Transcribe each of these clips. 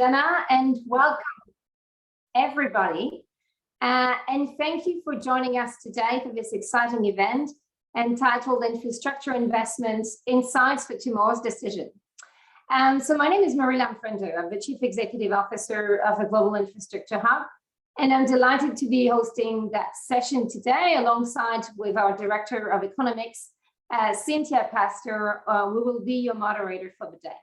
Dana, and welcome everybody. And thank you for joining us today for this exciting event entitled Infrastructure Investments Insights for Tomorrow's Decision. So my name is Meridian. I'm the Chief Executive Officer of the Global Infrastructure Hub, and I'm delighted to be hosting that session today alongside with our Director of Economics, Cynthia Pastor, who will be your moderator for the day.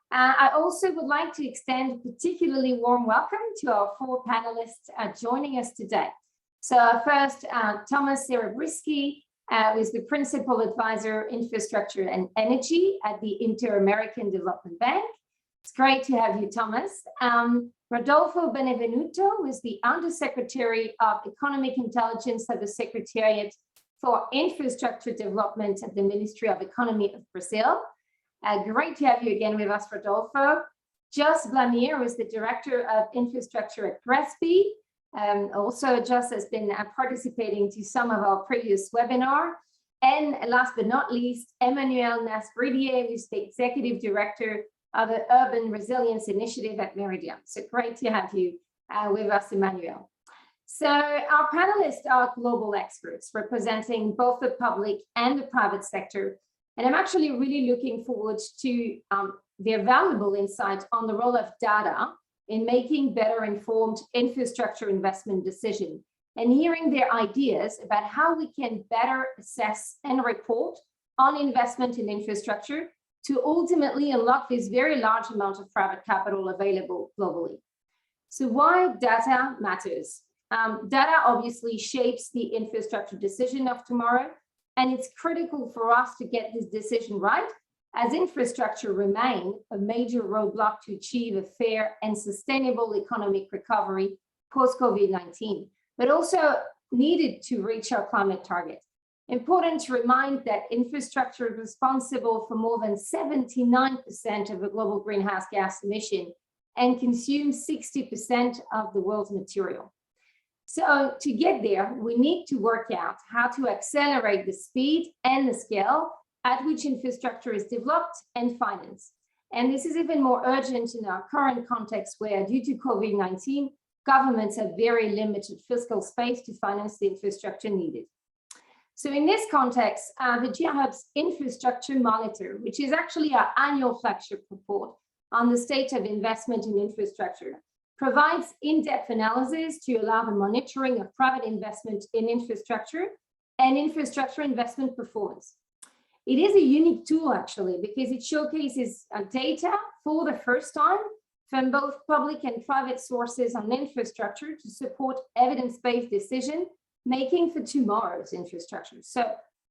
I also would like to extend a particularly warm welcome to our four panelists joining us today. So first, Thomas Serebrisky, who is the Principal Advisor, Infrastructure and Energy at the Inter-American Development Bank. It's great to have you, Thomas. Rodolfo Benevenuto, who is the Undersecretary of Economic Intelligence at the Secretariat for Infrastructure Development at the Ministry of Economy of Brazil. Great to have you again with us, Rodolfo. Just Blamier is the Director of Infrastructure at Brevier. Also, Just has been participating to some of our previous webinar. And last but not least, Emmanuel Nasir, who is the Executive Director of the Urban Resilience Initiative at Meridian. So great to have you with us, Emmanuel. So our panelists are global experts representing both the public and the private sector. And I'm actually really looking forward to their valuable insight on the role of data in making better informed infrastructure investment decisions and hearing their ideas about how we can better assess and report on investment in infrastructure to ultimately unlock this very large amount of private capital available globally. So why data matters? Data obviously shapes the infrastructure decision of tomorrow, and it's critical for us to get this decision right, as infrastructure remains a major roadblock to achieve a fair and sustainable economic recovery post-COVID-19, but also needed to reach our climate target. Important to remind that infrastructure is responsible for more than 79% of the global greenhouse gas emission and consumes 60% of the world's material. So to get there, we need to work out how to accelerate the speed and the scale at which infrastructure is developed and financed. And this is even more urgent in our current context where, due to COVID-19, governments have very limited fiscal space to finance the infrastructure needed. So in this context, the GI Hub's Infrastructure Monitor, which is actually our annual flagship report on the state of investment in infrastructure, provides in-depth analysis to allow the monitoring of private investment in infrastructure and infrastructure investment performance. It is a unique tool, actually, because it showcases data for the first time from both public and private sources on infrastructure to support evidence-based decision making for tomorrow's infrastructure. So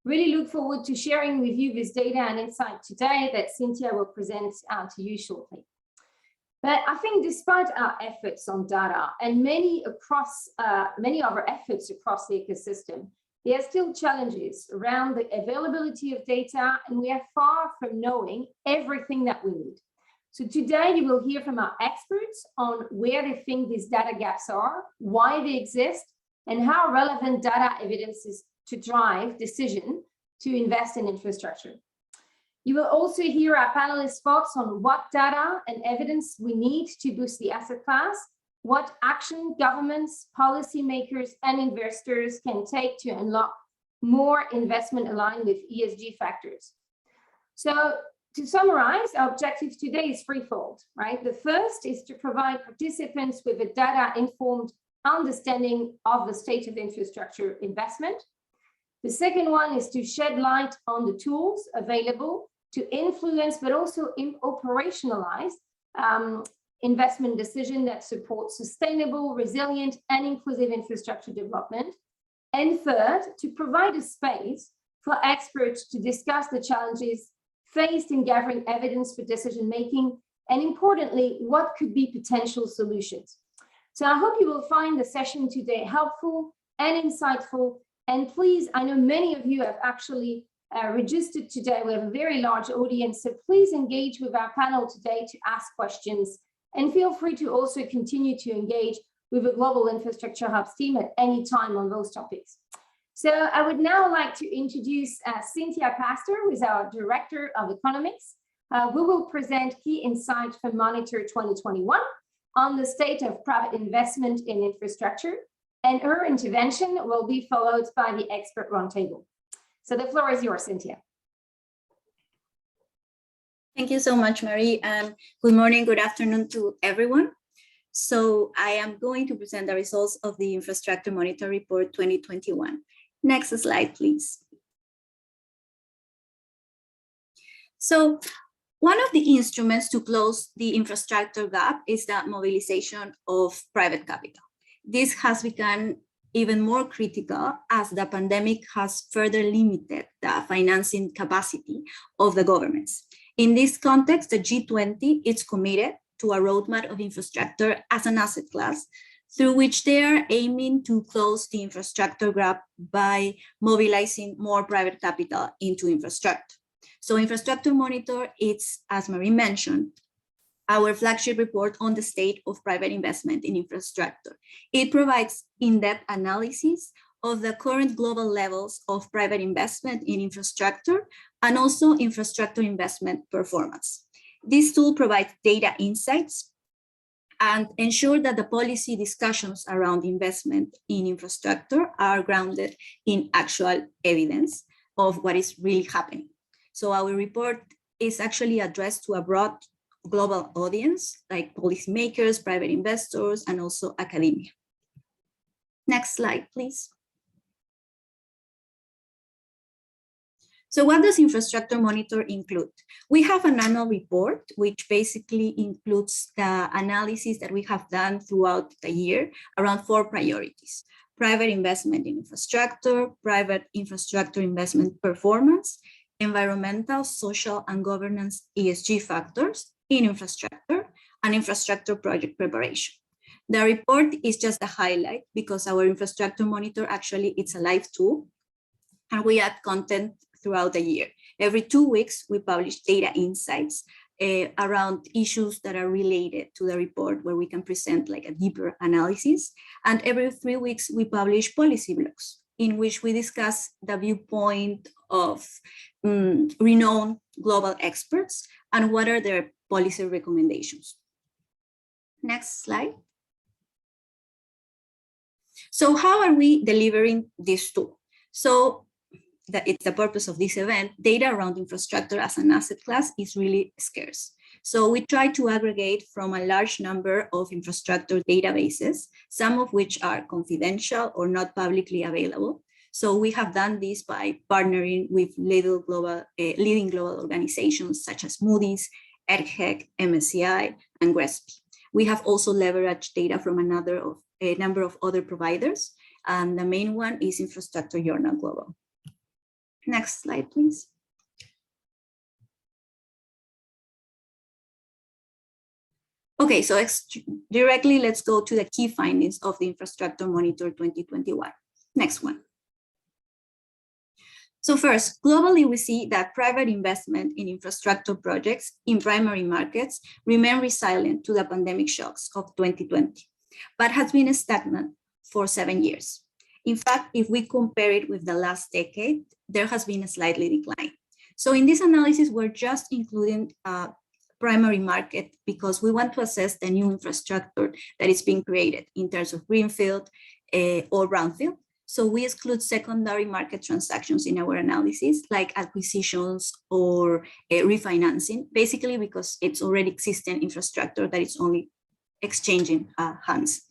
really look forward to sharing with you this data and insight today that Cynthia will present to you shortly. But I think despite our efforts on data and many other efforts across the ecosystem, there are still challenges around the availability of data, and we are far from knowing everything that we need. So today you will hear from our experts on where they think these data gaps are, why they exist, and how relevant data evidence is to drive decision to invest in infrastructure. You will also hear our panelists' thoughts on what data and evidence we need to boost the asset class, what action governments, policymakers, and investors can take to unlock more investment aligned with ESG factors. So to summarize, our objective today is threefold, right? The first is to provide participants with a data-informed understanding of the state of infrastructure investment. The second one is to shed light on the tools available to influence, but also operationalize investment decision that supports sustainable, resilient, and inclusive infrastructure development. And third, to provide a space for experts to discuss the challenges faced in gathering evidence for decision-making, and importantly, what could be potential solutions. So I hope you will find the session today helpful and insightful. And please, I know many of you have actually registered today. We have a very large audience, so please engage with our panel today to ask questions, and feel free to also continue to engage with the Global Infrastructure Hub's team at any time on those topics. So I would now like to introduce Cynthia Pastor, who is our Director of Economics, We will present key insights from Monitor 2021 on the state of private investment in infrastructure, and her intervention will be followed by the expert roundtable. So the floor is yours, Cynthia. Thank you so much, Mary, and good morning, good afternoon to everyone. So I am going to present the results of the Infrastructure Monitor Report 2021. Next slide, please. So one of the instruments to close the infrastructure gap is the mobilization of private capital. This has become even more critical as the pandemic has further limited the financing capacity of the governments. In this context, the G20 is committed to a roadmap of infrastructure as an asset class, through which they are aiming to close the infrastructure gap by mobilizing more private capital into infrastructure. So Infrastructure Monitor, it's, as Marie mentioned, our flagship report on the state of private investment in infrastructure. It provides in-depth analysis of the current global levels of private investment in infrastructure and also infrastructure investment performance. This tool provides data insights and ensure that the policy discussions around investment in infrastructure are grounded in actual evidence of what is really happening. So our report is actually addressed to a broad global audience, like policymakers, private investors, and also academia. Next slide, please. So what does Infrastructure Monitor include? We have an annual report, which basically includes the analysis that we have done throughout the year around 4 priorities: private investment in infrastructure, private infrastructure investment performance, environmental, social, and governance ESG factors in infrastructure, and infrastructure project preparation. The report is just a highlight because our Infrastructure Monitor actually it's a live tool, and we add content throughout the year. Every 2 weeks, we publish data insights around issues that are related to the report, where we can present like a deeper analysis. And every 3 weeks, we publish policy blogs in which we discuss the viewpoint of renowned global experts and what are their policy recommendations. Next slide. So how are we delivering this tool? So it's the purpose of this event. Data around infrastructure as an asset class is really scarce. So we try to aggregate from a large number of infrastructure databases, some of which are confidential or not publicly available. So we have done this by partnering with leading global organizations such as Moody's, ERGEC, MSCI, and GRESB. We have also leveraged data from a number of other providers, and the main one is Infrastructure Journal Global. Next slide, please. Okay, so directly let's go to the key findings of the Infrastructure Monitor 2021. Next one. So first, globally, we see that private investment in infrastructure projects in primary markets remain resilient to the pandemic shocks of 2020, but has been stagnant for 7 years. In fact, if we compare it with the last decade, there has been a slight decline. So in this analysis, we're just including primary market because we want to assess the new infrastructure that is being created in terms of greenfield or brownfield. So we exclude secondary market transactions in our analysis, like acquisitions or refinancing, basically because it's already existing infrastructure that is only exchanging hands.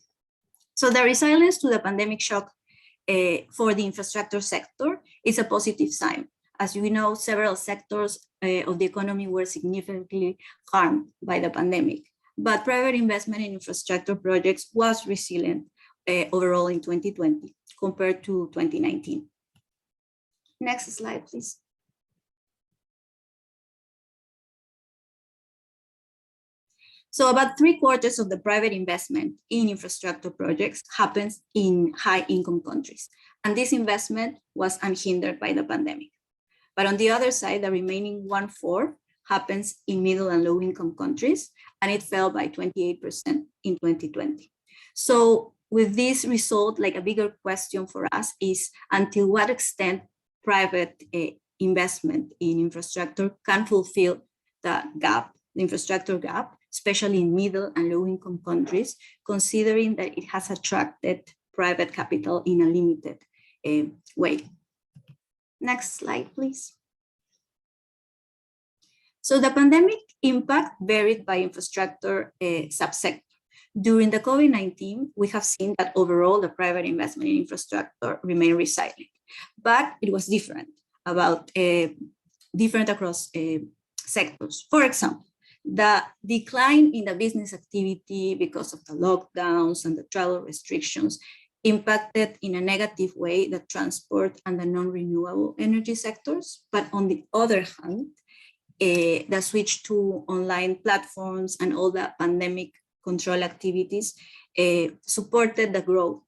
So the resilience to the pandemic shock for the infrastructure sector is a positive sign. As you know, several sectors of the economy were significantly harmed by the pandemic, but private investment in infrastructure projects was resilient overall in 2020 compared to 2019. Next slide, please. So about 3/4 of the private investment in infrastructure projects happens in high-income countries, and this investment was unhindered by the pandemic. But on the other side, the remaining 1/4 happens in middle and low-income countries, and it fell by 28% in 2020. So with this result, like a bigger question for us is until what extent private investment in infrastructure can fulfill the gap, the infrastructure gap, especially in middle and low-income countries, considering that it has attracted private capital in a limited way. Next slide, please. So the pandemic impact varied by infrastructure subsector. During the COVID-19, we have seen that overall the private investment in infrastructure remained resilient, but it was different across sectors. For example, the decline in the business activity because of the lockdowns and the travel restrictions impacted in a negative way the transport and the non-renewable energy sectors. But on the other hand, the switch to online platforms and all the pandemic control activities supported the growth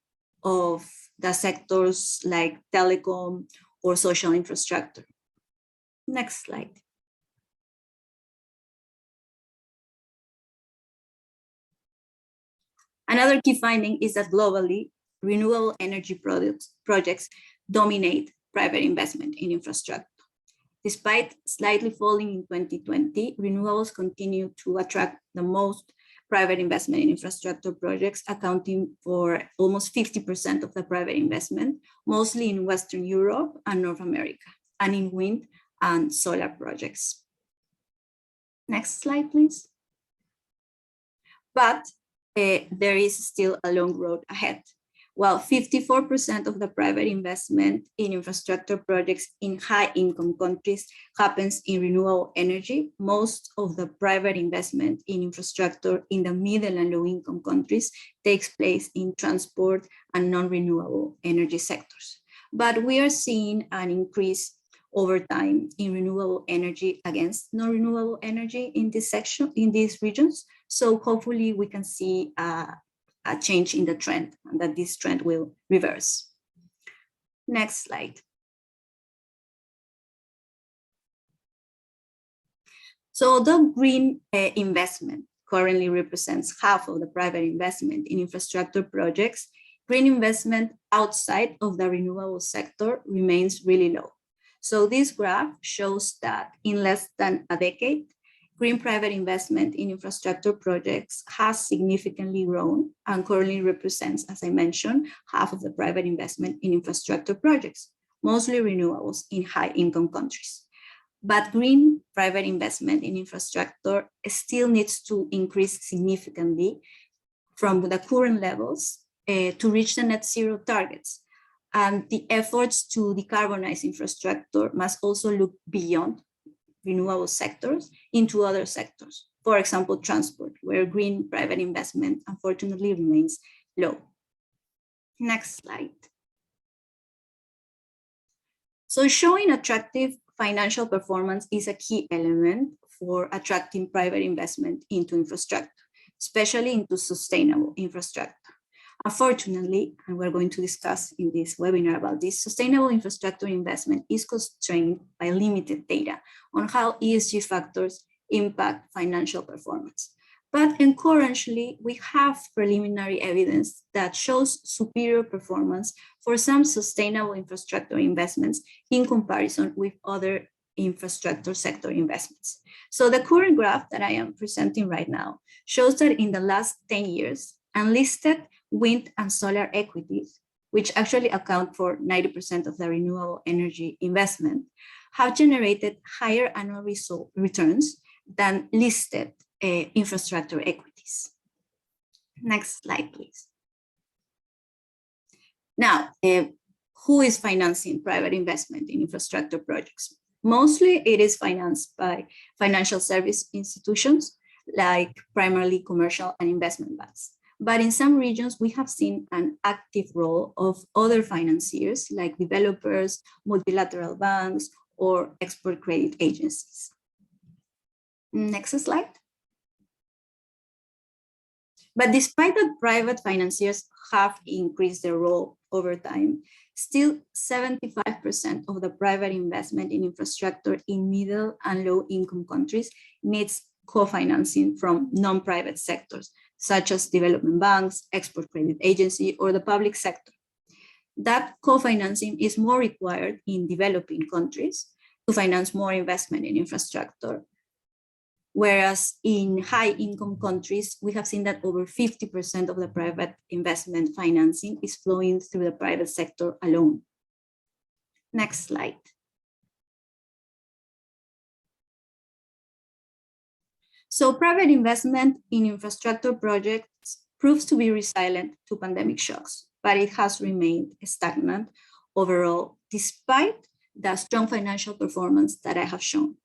of the sectors like telecom or social infrastructure. Next slide. Another key finding is that globally, renewable energy projects dominate private investment in infrastructure. Despite slightly falling in 2020, renewables continue to attract the most private investment in infrastructure projects, accounting for almost 50% of the private investment, mostly in Western Europe and North America, and in wind and solar projects. Next slide, please. But there is still a long road ahead. While 54% of the private investment in infrastructure projects in high-income countries happens in renewable energy, most of the private investment in infrastructure in the middle and low-income countries takes place in transport and non-renewable energy sectors. But we are seeing an increase over time in renewable energy against non-renewable energy in this section, in these regions. So hopefully we can see a change in the trend and that this trend will reverse. Next slide. So although green investment currently represents half of the private investment in infrastructure projects, green investment outside of the renewable sector remains really low. So this graph shows that in less than a decade, green private investment in infrastructure projects has significantly grown and currently represents, as I mentioned, half of the private investment in infrastructure projects, mostly renewables in high-income countries. But green private investment in infrastructure still needs to increase significantly from the current levels to reach the net zero targets. And the efforts to decarbonize infrastructure must also look beyond renewable sectors into other sectors. For example, transport, where green private investment unfortunately remains low. Next slide. So showing attractive financial performance is a key element for attracting private investment into infrastructure, especially into sustainable infrastructure. Unfortunately, and we're going to discuss in this webinar about this, sustainable infrastructure investment is constrained by limited data on how ESG factors impact financial performance. But encouragingly, we have preliminary evidence that shows superior performance for some sustainable infrastructure investments in comparison with other infrastructure sector investments. So the current graph that I am presenting right now shows that in the last 10 years, unlisted wind and solar equities, which actually account for 90% of the renewable energy investment, have generated higher annual returns than listed infrastructure equities. Next slide, please. Now, who is financing private investment in infrastructure projects? Mostly it is financed by financial service institutions, like primarily commercial and investment banks. But in some regions, we have seen an active role of other financiers like developers, multilateral banks, or export credit agencies. Next slide. But despite that private financiers have increased their role over time, still 75% of the private investment in infrastructure in middle and low income countries needs co-financing from non-private sectors, such as development banks, export credit agency, or the public sector. That co-financing is more required in developing countries to finance more investment in infrastructure. Whereas in high income countries, we have seen that over 50% of the private investment financing is flowing through the private sector alone. Next slide. So private investment in infrastructure projects proves to be resilient to pandemic shocks, but it has remained stagnant overall, despite the strong financial performance that I have shown.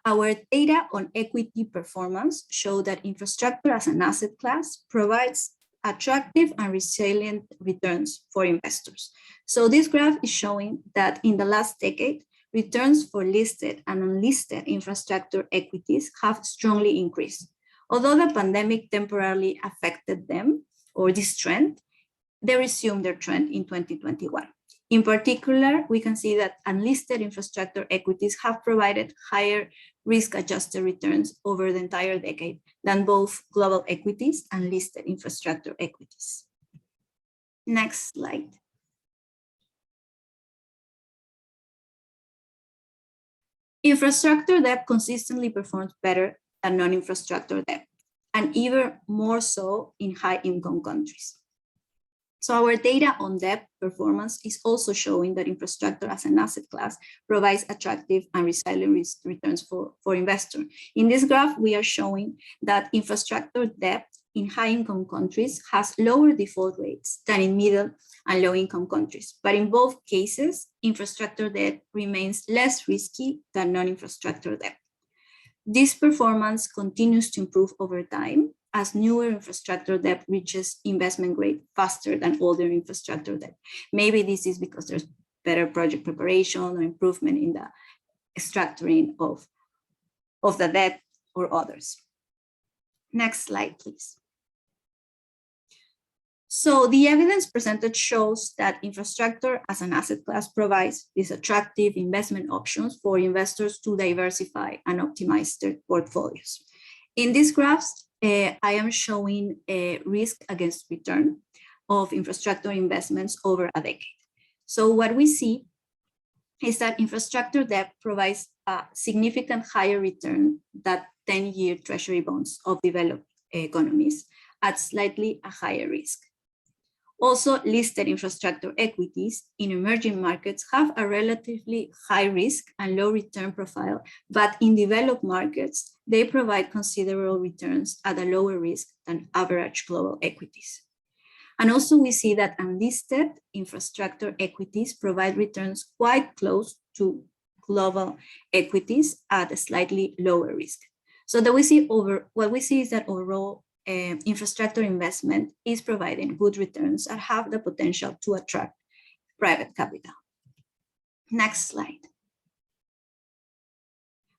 Our data on equity performance show that infrastructure as an asset class provides attractive and resilient returns for investors. So this graph is showing that in the last decade, returns for listed and unlisted infrastructure equities have strongly increased. Although the pandemic temporarily affected them or this trend, they resumed their trend in 2021. In particular, we can see that unlisted infrastructure equities have provided higher risk-adjusted returns over the entire decade than both global equities and listed infrastructure equities. Next slide. Infrastructure debt consistently performs better than non-infrastructure debt, and even more so in high-income countries. So our data on debt performance is also showing that infrastructure as an asset class provides attractive and resilient returns for investors. In this graph, we are showing that infrastructure debt in high-income countries has lower default rates than in middle and low-income countries. But in both cases, infrastructure debt remains less risky than non-infrastructure debt. This performance continues to improve over time as newer infrastructure debt reaches investment grade faster than older infrastructure debt. Maybe this is because there's better project preparation or improvement in the structuring of the debt or others. Next slide, please. So the evidence presented shows that infrastructure as an asset class provides these attractive investment options for investors to diversify and optimize their portfolios. In these graphs, I am showing a risk against return of infrastructure investments over a decade. So what we see is that infrastructure debt provides a significant higher return than 10-year treasury bonds of developed economies at slightly a higher risk. Also, listed infrastructure equities in emerging markets have a relatively high risk and low return profile, but in developed markets, they provide considerable returns at a lower risk than average global equities. And also we see that unlisted infrastructure equities provide returns quite close to global equities at a slightly lower risk. So that what we see is that overall infrastructure investment is providing good returns and have the potential to attract private capital. Next slide.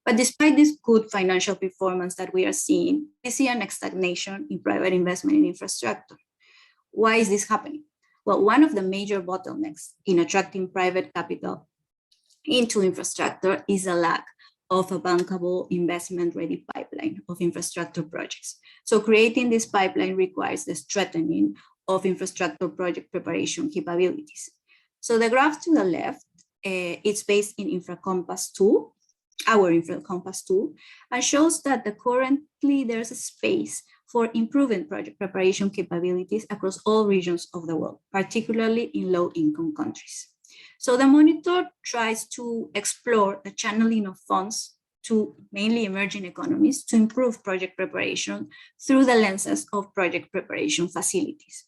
But despite this good financial performance that we are seeing, we see an stagnation in private investment in infrastructure. Why is this happening? Well, one of the major bottlenecks in attracting private capital into infrastructure is a lack of a bankable investment-ready pipeline of infrastructure projects. So creating this pipeline requires the strengthening of infrastructure project preparation capabilities. So the graph to the left, it's based in InfraCompass tool, our InfraCompass tool, and shows that currently there's a space for improving project preparation capabilities across all regions of the world, particularly in low-income countries. So the monitor tries to explore the channeling of funds to mainly emerging economies to improve project preparation through the lenses of project preparation facilities.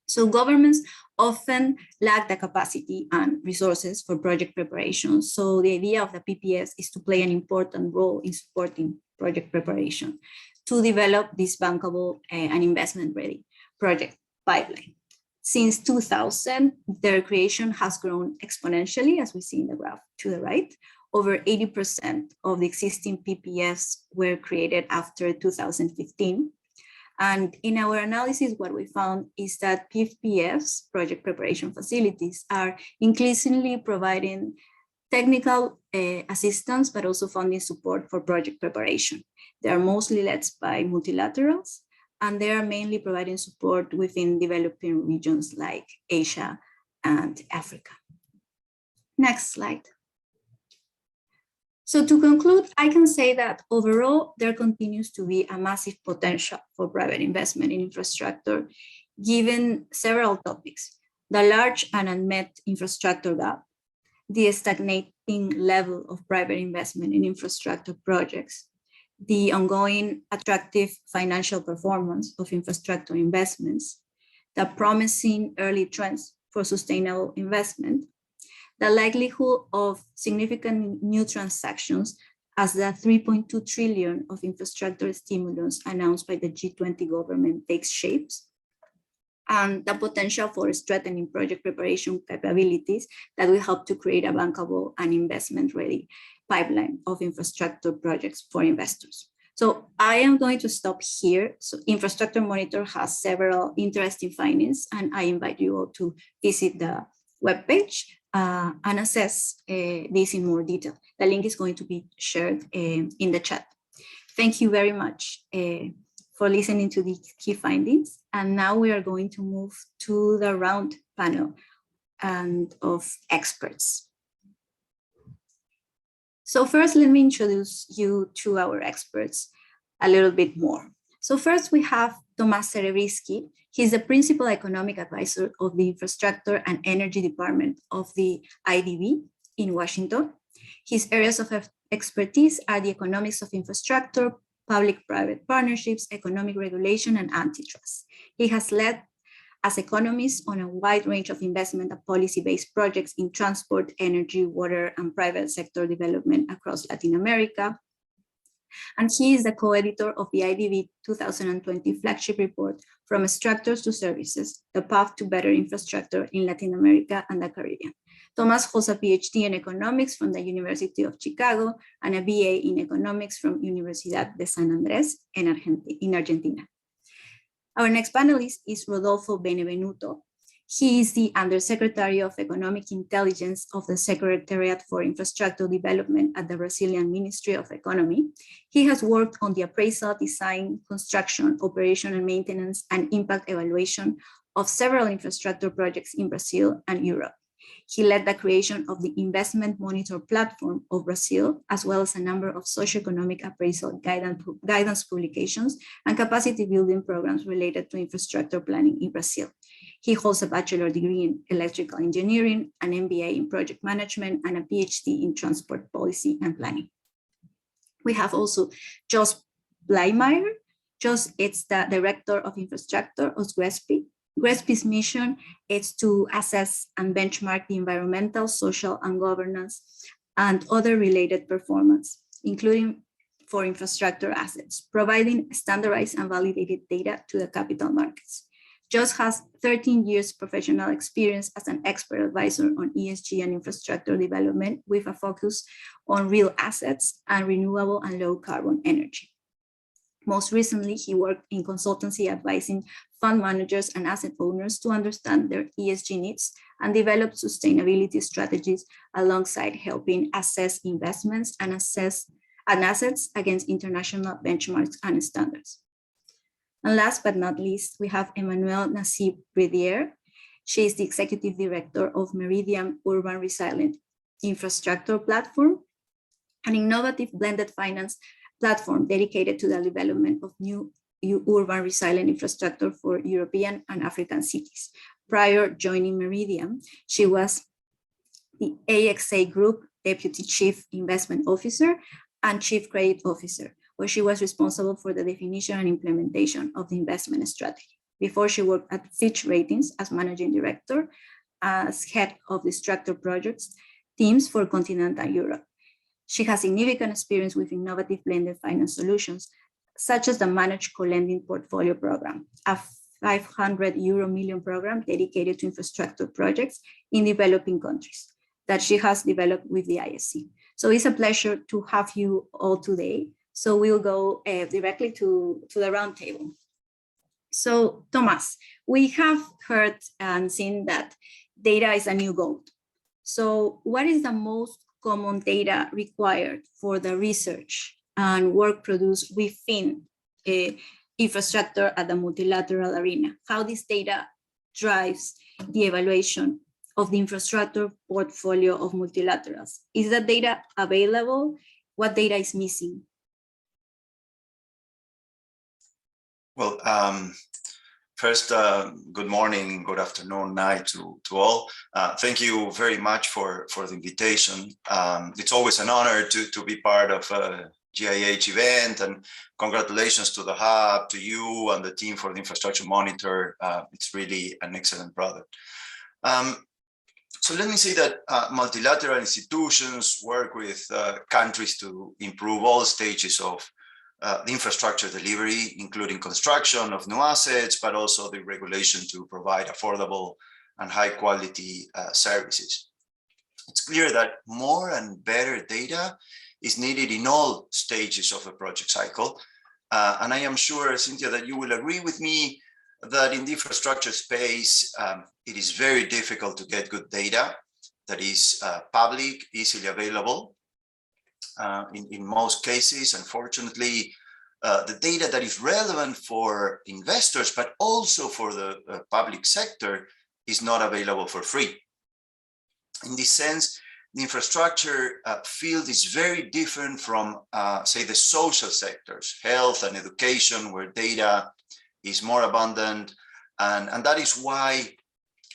So governments often lack the capacity and resources for project preparation. So the idea of the PPS is to play an important role in supporting project preparation to develop this bankable and investment-ready project pipeline. Since 2000, their creation has grown exponentially, as we see in the graph to the right. Over 80% of the existing PPFs were created after 2015. And in our analysis, what we found is that PPFs, project preparation facilities, are increasingly providing technical assistance, but also funding support for project preparation. They are mostly led by multilaterals, and they are mainly providing support within developing regions like Asia and Africa. Next slide. So to conclude, I can say that overall, there continues to be a massive potential for private investment in infrastructure, given several topics: the large and unmet infrastructure gap, the stagnating level of private investment in infrastructure projects, the ongoing attractive financial performance of infrastructure investments, the promising early trends for sustainable investment, the likelihood of significant new transactions as the 3.2 trillion of infrastructure stimulus announced by the G20 government takes shapes, and the potential for strengthening project preparation capabilities that will help to create a bankable and investment-ready pipeline of infrastructure projects for investors. So I am going to stop here. So Infrastructure Monitor has several interesting findings, and I invite you all to visit the webpage and assess this in more detail. The link is going to be shared in the chat. Thank you very much for listening to the key findings. And now we are going to move to the round panel and of experts. So first, let me introduce you to our experts a little bit more. So first we have Tomasz Cerebryski. He's the Principal Economic Advisor of the Infrastructure and Energy Department of the IDB in Washington. His areas of expertise are the economics of infrastructure, public-private partnerships, economic regulation, and antitrust. He has led as economist on a wide range of investment and policy-based projects in transport, energy, water, and private sector development across Latin America. And he is the co-editor of the IDB 2020 flagship report, From Structures to Services, The Path to Better Infrastructure in Latin America and the Caribbean. Tomasz holds a PhD in economics from the University of Chicago and a BA in economics from Universidad de San Andrés in Argentina. Our next panelist is Rodolfo Benevenuto. He is the Undersecretary of Economic Intelligence of the Secretariat for Infrastructure Development at the Brazilian Ministry of Economy. He has worked on the appraisal, design, construction, operation and maintenance, and impact evaluation of several infrastructure projects in Brazil and Europe. He led the creation of the Investment Monitor platform of Brazil, as well as a number of socioeconomic appraisal guidance publications and capacity building programs related to infrastructure planning in Brazil. He holds a bachelor's degree in electrical engineering, an MBA in project management, and a PhD in transport policy and planning. We have also Jos Bleimeyer. Jos is the Director of Infrastructure of GRESP. GRESP's mission is to assess and benchmark the environmental, social, and governance and other related performance, including for infrastructure assets, providing standardized and validated data to the capital markets. Jos has 13 years professional experience as an expert advisor on ESG and infrastructure development with a focus on real assets and renewable and low carbon energy. Most recently, he worked in consultancy advising fund managers and asset owners to understand their ESG needs and develop sustainability strategies alongside helping assess investments and assets against international benchmarks and standards. And last but not least, we have Emmanuel Nasir Brevier. She is the Executive Director of Meridian Urban Resilient Infrastructure Platform, an innovative blended finance platform dedicated to the development of new urban resilient infrastructure for European and African cities. Prior joining Meridian, she was the AXA Group Deputy Chief Investment Officer and Chief Credit Officer, where she was responsible for the definition and implementation of the investment strategy. Before, she worked at Fitch Ratings as Managing Director, as head of the structured projects teams for continental Europe. She has significant experience with innovative blended finance solutions, such as the Managed Co-Lending Portfolio Program, a 500 million program dedicated to infrastructure projects in developing countries that she has developed with the ISC. So it's a pleasure to have you all today. So we'll go directly to the roundtable. So Tomasz, we have heard and seen that data is a new gold. So what is the most common data required for the research and work produced within infrastructure at the multilateral arena? How this data drives the evaluation of the infrastructure portfolio of multilaterals? Is that data available what data is missing? Well, first, good morning, good afternoon, night to all. Thank you very much for the invitation. It's always an honor to be part of a GIH event, and congratulations to the Hub, to you and the team for the Infrastructure Monitor. It's really an excellent product. So let me say that multilateral institutions work with countries to improve all stages of the infrastructure delivery, including construction of new assets, but also the regulation to provide affordable and high quality services. It's clear that more and better data is needed in all stages of the project cycle. And I am sure, Cynthia, that you will agree with me that in the infrastructure space, it is very difficult to get good data that is public, easily available. In most cases, unfortunately, the data that is relevant for investors, but also for the public sector, is not available for free. In this sense, the infrastructure field is very different from, say, the social sectors, health and education, where data is more abundant. And that is why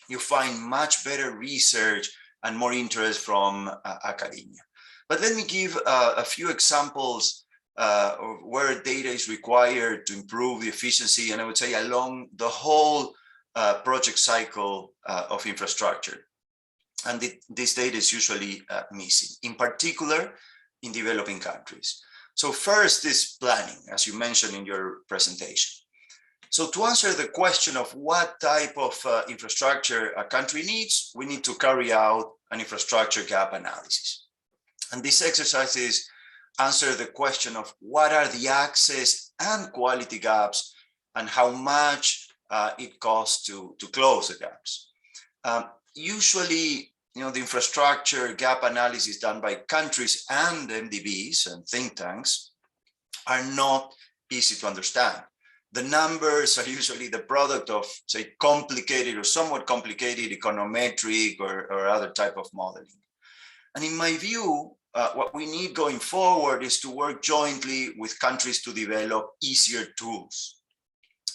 you find much better research and more interest from academia. But let me give a few examples of where data is required to improve the efficiency, and I would say along the whole project cycle of infrastructure. And this data is usually missing, in particular in developing countries. So first is planning, as you mentioned in your presentation. So to answer the question of what type of infrastructure a country needs, we need to carry out an infrastructure gap analysis. And these exercises answer the question of what are the access and quality gaps and how much it costs to close the gaps. Usually, the infrastructure gap analysis done by countries and MDBs and think tanks are not easy to understand. The numbers are usually the product of, say, complicated or somewhat complicated econometric or other type of modeling. And in my view, what we need going forward is to work jointly with countries to develop easier tools.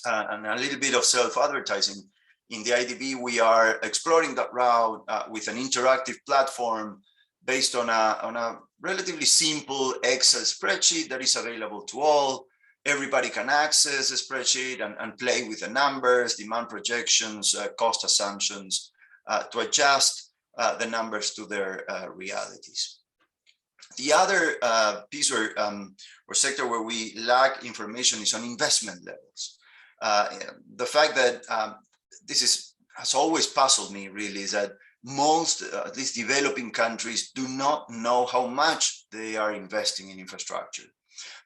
And a little bit of self-advertising. In the IDB, we are exploring that route with an interactive platform based on a relatively simple Excel spreadsheet that is available to all. Everybody can access the spreadsheet and play with the numbers, demand projections, cost assumptions to adjust the numbers to their realities. The other piece or sector where we lack information is on investment levels. The fact that this has always puzzled me really is that most, at least developing countries, do not know how much they are investing in infrastructure.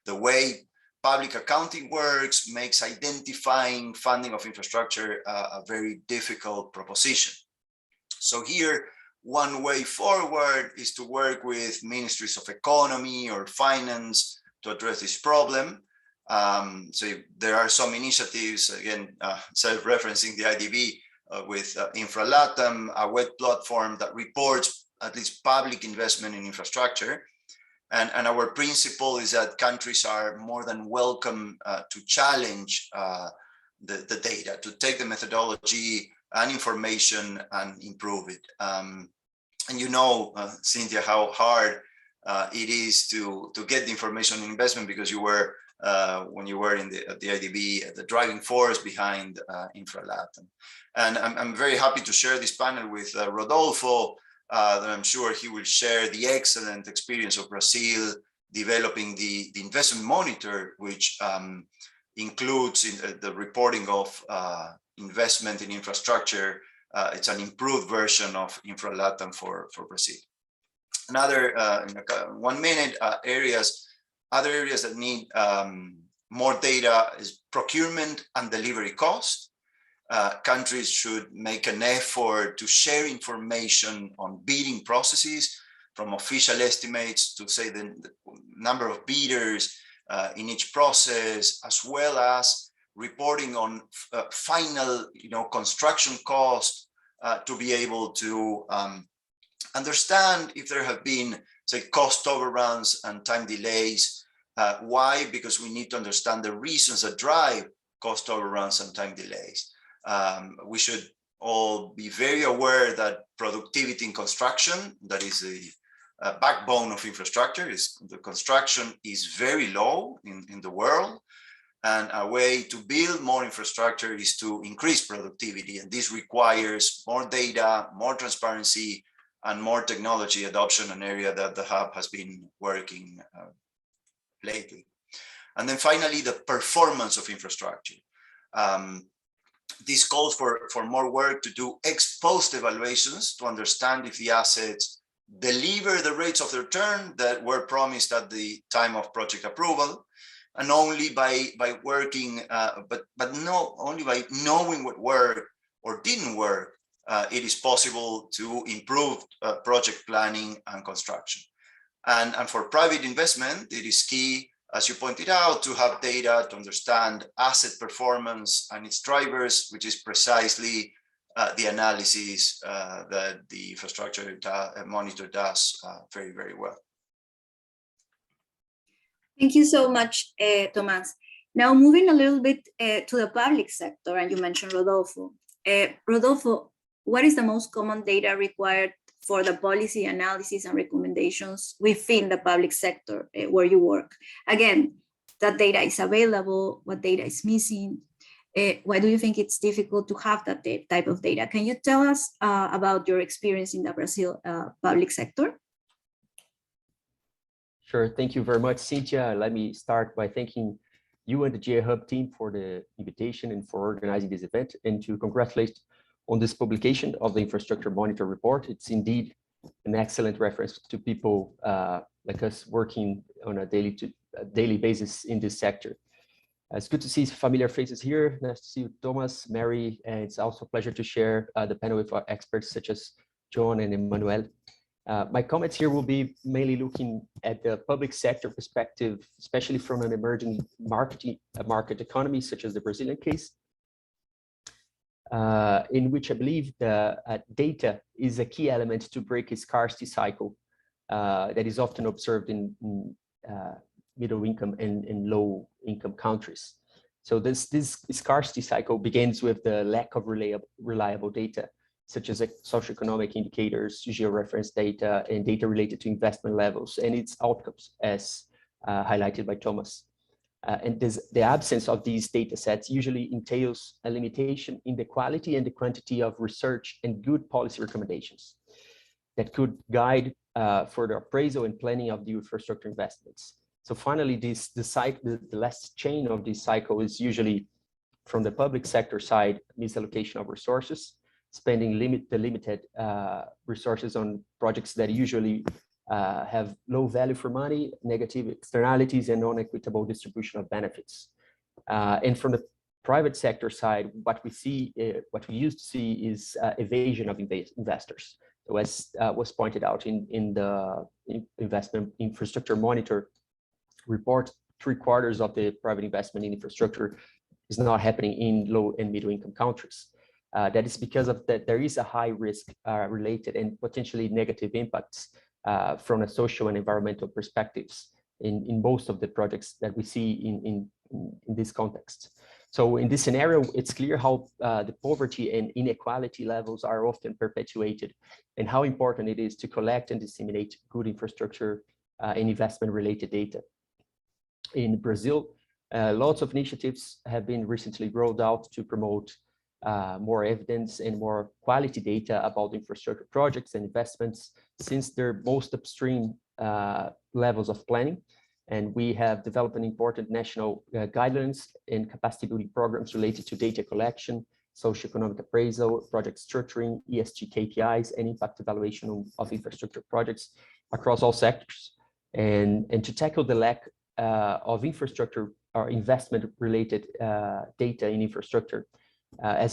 The way public accounting works makes identifying funding of infrastructure a very difficult proposition. So here, one way forward is to work with ministries of economy or finance to address this problem. So there are some initiatives, again, self-referencing the IDB with InfraLatam, a web platform that reports at least public investment in infrastructure. And our principle is that countries are more than welcome to challenge the data, to take the methodology and information and improve it. And Cynthia, how hard it is to get the information on investment, because you were, when you were at the IDB, the driving force behind InfraLatam. And I'm very happy to share this panel with Rodolfo, that I'm sure he will share the excellent experience of Brazil developing the investment monitor, which includes the reporting of investment in infrastructure. It's an improved version of InfraLatam for Brazil. Another, in 1 minute, other areas that need more data is procurement and delivery cost. Countries should make an effort to share information on bidding processes, from official estimates to say the number of bidders in each process, as well as reporting on final construction cost to be able to understand if there have been say, cost overruns and time delays. Why? Because we need to understand the reasons that drive cost overruns and time delays. We should all be very aware that productivity in construction, that is the backbone of infrastructure, the construction is very low in the world. And a way to build more infrastructure is to increase productivity. And this requires more data, more transparency, and more technology adoption, an area that the Hub has been working lately. And then finally, the performance of infrastructure. This calls for more work to do ex-post evaluations to understand if the assets deliver the rates of return that were promised at the time of project approval. And only by working, but no, only by knowing what worked or didn't work, it is possible to improve project planning and construction. And for private investment, it is key, as you pointed out, to have data to understand asset performance and its drivers, which is precisely the analysis that the infrastructure monitor does very, very well. Thank you so much, Tomás. Now, moving a little bit to the public sector, and you mentioned Rodolfo. Rodolfo, what is the most common data required for the policy analysis and recommendations within the public sector where you work? Again, that data is available, what data is missing? Why do you think it's difficult to have that type of data? Can you tell us about your experience in the Brazil public sector? Sure, thank you very much, Cynthia. Let me start by thanking you and the GA Hub team for the invitation and for organizing this event, and to congratulate on this publication of the Infrastructure Monitor report. It's indeed an excellent reference to people like us working on a daily basis in this sector. It's good to see familiar faces here. Nice to see you, Thomas, Mary, and it's also a pleasure to share the panel with our experts such as John and Emmanuel. My comments here will be mainly looking at the public sector perspective, especially from an emerging market economy such as the Brazilian case, in which I believe the data is a key element to break a scarcity cycle that is often observed in middle income and low income countries. So this scarcity cycle begins with the lack of reliable data, such as socioeconomic indicators, georeference data, and data related to investment levels and its outcomes, as highlighted by Thomas. And the absence of these data sets usually entails a limitation in the quality and the quantity of research and good policy recommendations that could guide further appraisal and planning of the infrastructure investments. So finally, the last chain of this cycle is usually from the public sector side, misallocation of resources, spending limited resources on projects that usually have low value for money, negative externalities, and non-equitable distribution of benefits. And from the private sector side, what we used to see is evasion of investors. So as was pointed out in the Investment Infrastructure Monitor report, 3/4 of the private investment in infrastructure is not happening in low and middle income countries. That is because of that there is a high risk related and potentially negative impacts from a social and environmental perspectives in most of the projects that we see in this context. So in this scenario, it's clear how the poverty and inequality levels are often perpetuated, and how important it is to collect and disseminate good infrastructure and investment related data. In Brazil, lots of initiatives have been recently rolled out to promote more evidence and more quality data about infrastructure projects and investments, since they're most upstream levels of planning. And we have developed an important national guidelines and capacity building programs related to data collection, socioeconomic appraisal, project structuring, ESG KPIs, and impact evaluation of infrastructure projects across all sectors. And to tackle the lack of infrastructure or investment related data in infrastructure, as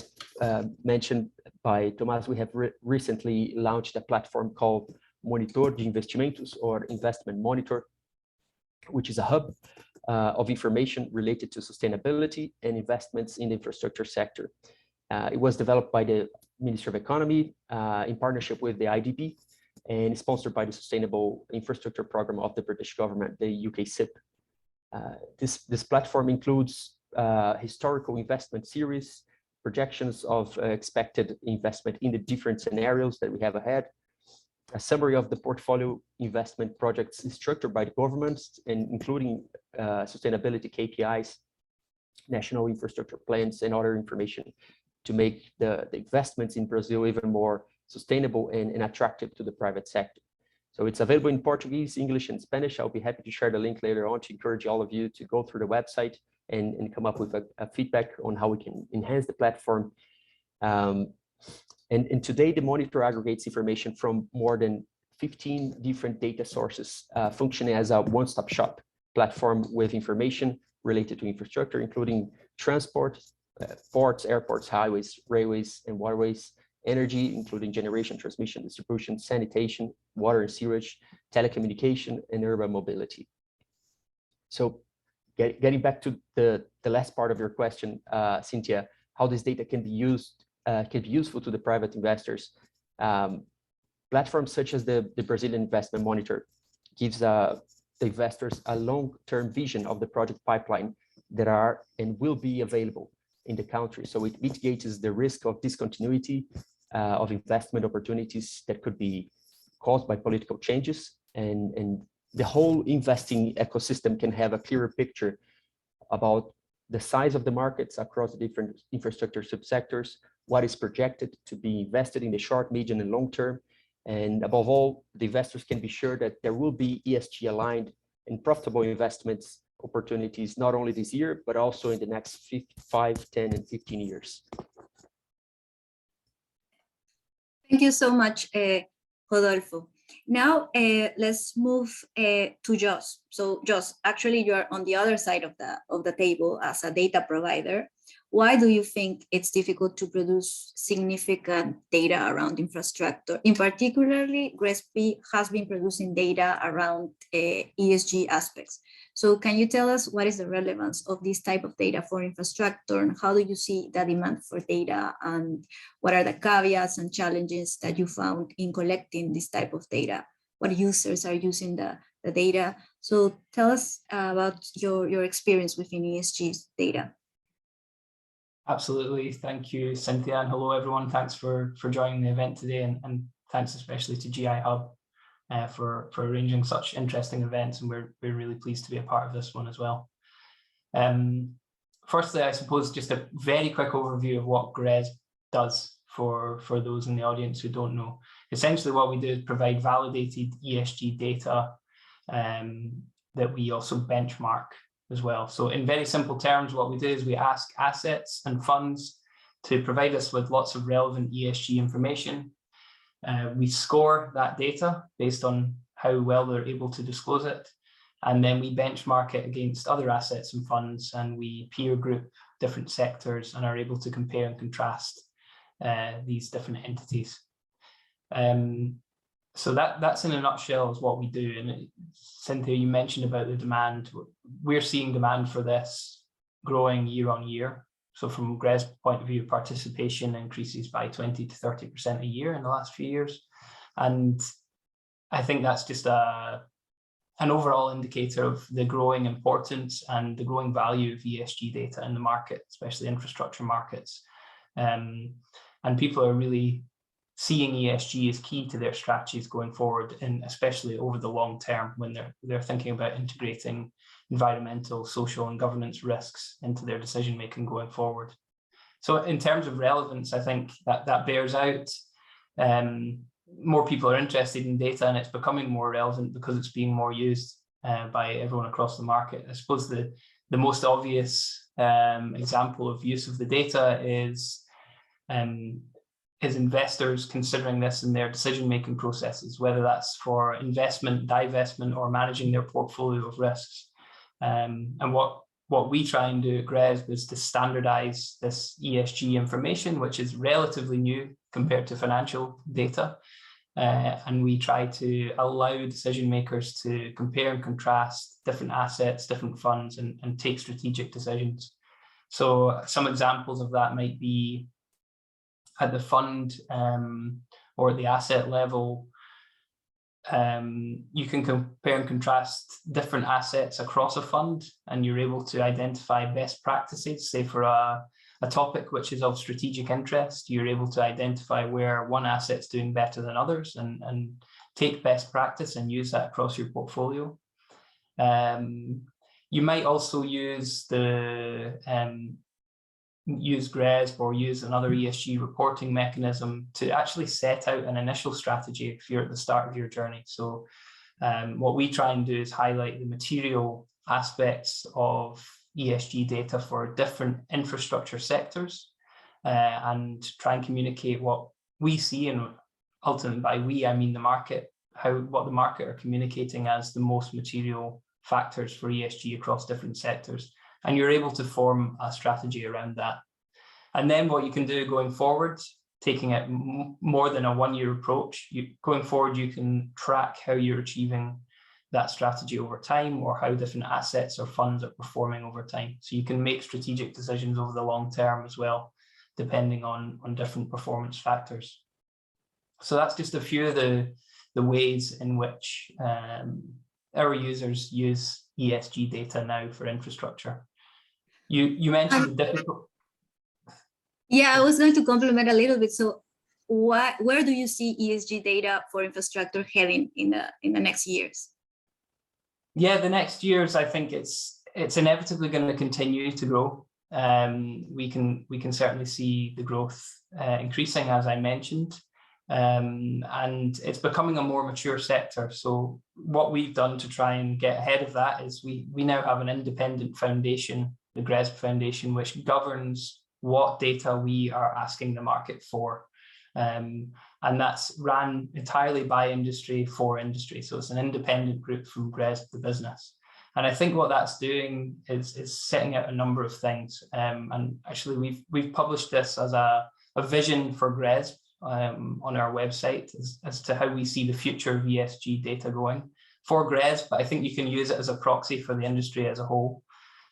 mentioned by Tomás, we have recently launched a platform called Monitor de Investimentos, or Investment Monitor, which is a hub of information related to sustainability and investments in the infrastructure sector. It was developed by the Ministry of Economy in partnership with the IDB, and sponsored by the Sustainable Infrastructure Program of the British government, the UK SIP. This platform includes historical investment series, projections of expected investment in the different scenarios that we have ahead, a summary of the portfolio investment projects structured by the government, and including sustainability KPIs, national infrastructure plans, and other information to make the investments in Brazil even more sustainable and attractive to the private sector. So it's available in Portuguese, English, and Spanish. I'll be happy to share the link later on to encourage all of you to go through the website and come up with a feedback on how we can enhance the platform. And today, the monitor aggregates information from more than 15 different data sources, functioning as a one-stop shop platform with information related to infrastructure, including transport, ports, airports, highways, railways, and waterways, energy, including generation, transmission, distribution, sanitation, water and sewage, telecommunication, and urban mobility. So getting back to the last part of your question, Cynthia, how this data can be used, can be useful to the private investors. Platforms such as the Brazilian Investment Monitor gives the investors a long-term vision of the project pipeline that are and will be available in the country. So it mitigates the risk of discontinuity of investment opportunities that could be caused by political changes, and the whole investing ecosystem can have a clearer picture about the size of the markets across the different infrastructure subsectors, what is projected to be invested in the short, medium, and long term. And above all, the investors can be sure that there will be ESG aligned and profitable investments opportunities, not only this year, but also in the next 5, 10, and 15 years. Thank you so much, Rodolfo. Now, let's move to Jos. So Jos, actually you are on the other side of the table as a data provider. Why do you think it's difficult to produce significant data around infrastructure? In particularly, GRESB has been producing data around ESG aspects. So can you tell us what is the relevance of this type of data for infrastructure, and how do you see the demand for data, and what are the caveats and challenges that you found in collecting this type of data? What users are using the data? So tell us about your experience within ESG data. Absolutely. Thank you, Cynthia, and hello, everyone. Thanks for joining the event today, and thanks especially to GI Hub for arranging such interesting events, and we're really pleased to be a part of this one as well. Firstly, I suppose just a very quick overview of what GRESB does for those in the audience who don't know. Essentially, what we do is provide validated ESG data that we also benchmark as well. So in very simple terms, what we do is we ask assets and funds to provide us with lots of relevant ESG information. We score that data based on how well they're able to disclose it. And then we benchmark it against other assets and funds, and we peer group different sectors and are able to compare and contrast these different entities. So that's in a nutshell is what we do. And Cynthia, you mentioned about the demand. We're seeing demand for this growing year on year. So from GRESB's point of view, participation increases by 20 to 30% a year in the last few years. And I think that's just an overall indicator of the growing importance and the growing value of ESG data in the market, especially infrastructure markets. And people are really seeing ESG as key to their strategies going forward, and especially over the long term when they're thinking about integrating environmental, social, and governance risks into their decision making going forward. So in terms of relevance, I think that bears out. More people are interested in data, and it's becoming more relevant because it's being more used by everyone across the market. I suppose the most obvious example of use of the data is investors considering this in their decision-making processes, whether that's for investment, divestment, or managing their portfolio of risks. And what we try and do at GRESB is to standardize this ESG information, which is relatively new compared to financial data. And we try to allow decision makers to compare and contrast different assets, different funds, and take strategic decisions. So some examples of that might be at the fund or at the asset level. you can compare and contrast different assets across a fund, and you're able to identify best practices. Say for a topic which is of strategic interest, you're able to identify where one asset's doing better than others and take best practice and use that across your portfolio. You might also use use GRESB or use another ESG reporting mechanism to actually set out an initial strategy if you're at the start of your journey. So what we try and do is highlight the material aspects of ESG data for different infrastructure sectors and try and communicate what we see, and ultimately by we, I mean the market, what the market are communicating as the most material factors for ESG across different sectors. And you're able to form a strategy around that. And then what you can do going forward, taking it more than a one-year approach, going forward, you can track how you're achieving that strategy over time, or how different assets or funds are performing over time. So you can make strategic decisions over the long term as well, depending on different performance factors. So that's just a few of the ways in which our users use ESG data now for infrastructure. You mentioned the difficult. Yeah, I was going to complement a little bit. So where do you see ESG data for infrastructure heading in the next years? Yeah, the next years, I think it's inevitably going to continue to grow. We can certainly see the growth increasing, as I mentioned, and it's becoming a more mature sector. So what we've done to try and get ahead of that is we now have an independent foundation, the GRESB Foundation, which governs what data we are asking the market for. And that's ran entirely by industry for industry. So it's an independent group from GRESB, the business. And I think what that's doing is setting out a number of things. And actually, we've published this as a vision for GRESB on our website as to how we see the future of ESG data going for GRESB, but I think you can use it as a proxy for the industry as a whole.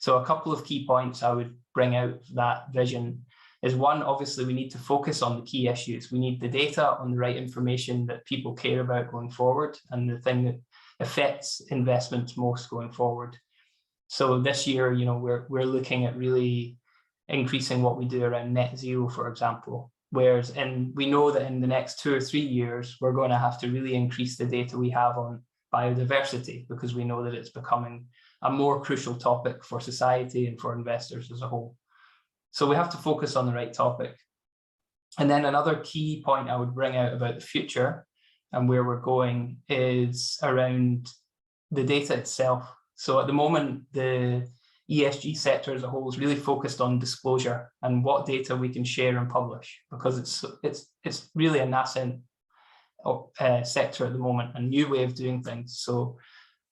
So a couple of key points I would bring out of that vision is, one, obviously we need to focus on the key issues. We need the data on the right information that people care about going forward, and the thing that affects investments most going forward. So this year, you know, we're looking at really increasing what we do around net zero, for example. And we know that in the next 2 or 3 years, we're going to have to really increase the data we have on biodiversity, because we know that it's becoming a more crucial topic for society and for investors as a whole. So we have to focus on the right topic. And then another key point I would bring out about the future and where we're going is around the data itself. So at the moment, the ESG sector as a whole is really focused on disclosure and what data we can share and publish, because it's really a nascent sector at the moment, a new way of doing things. So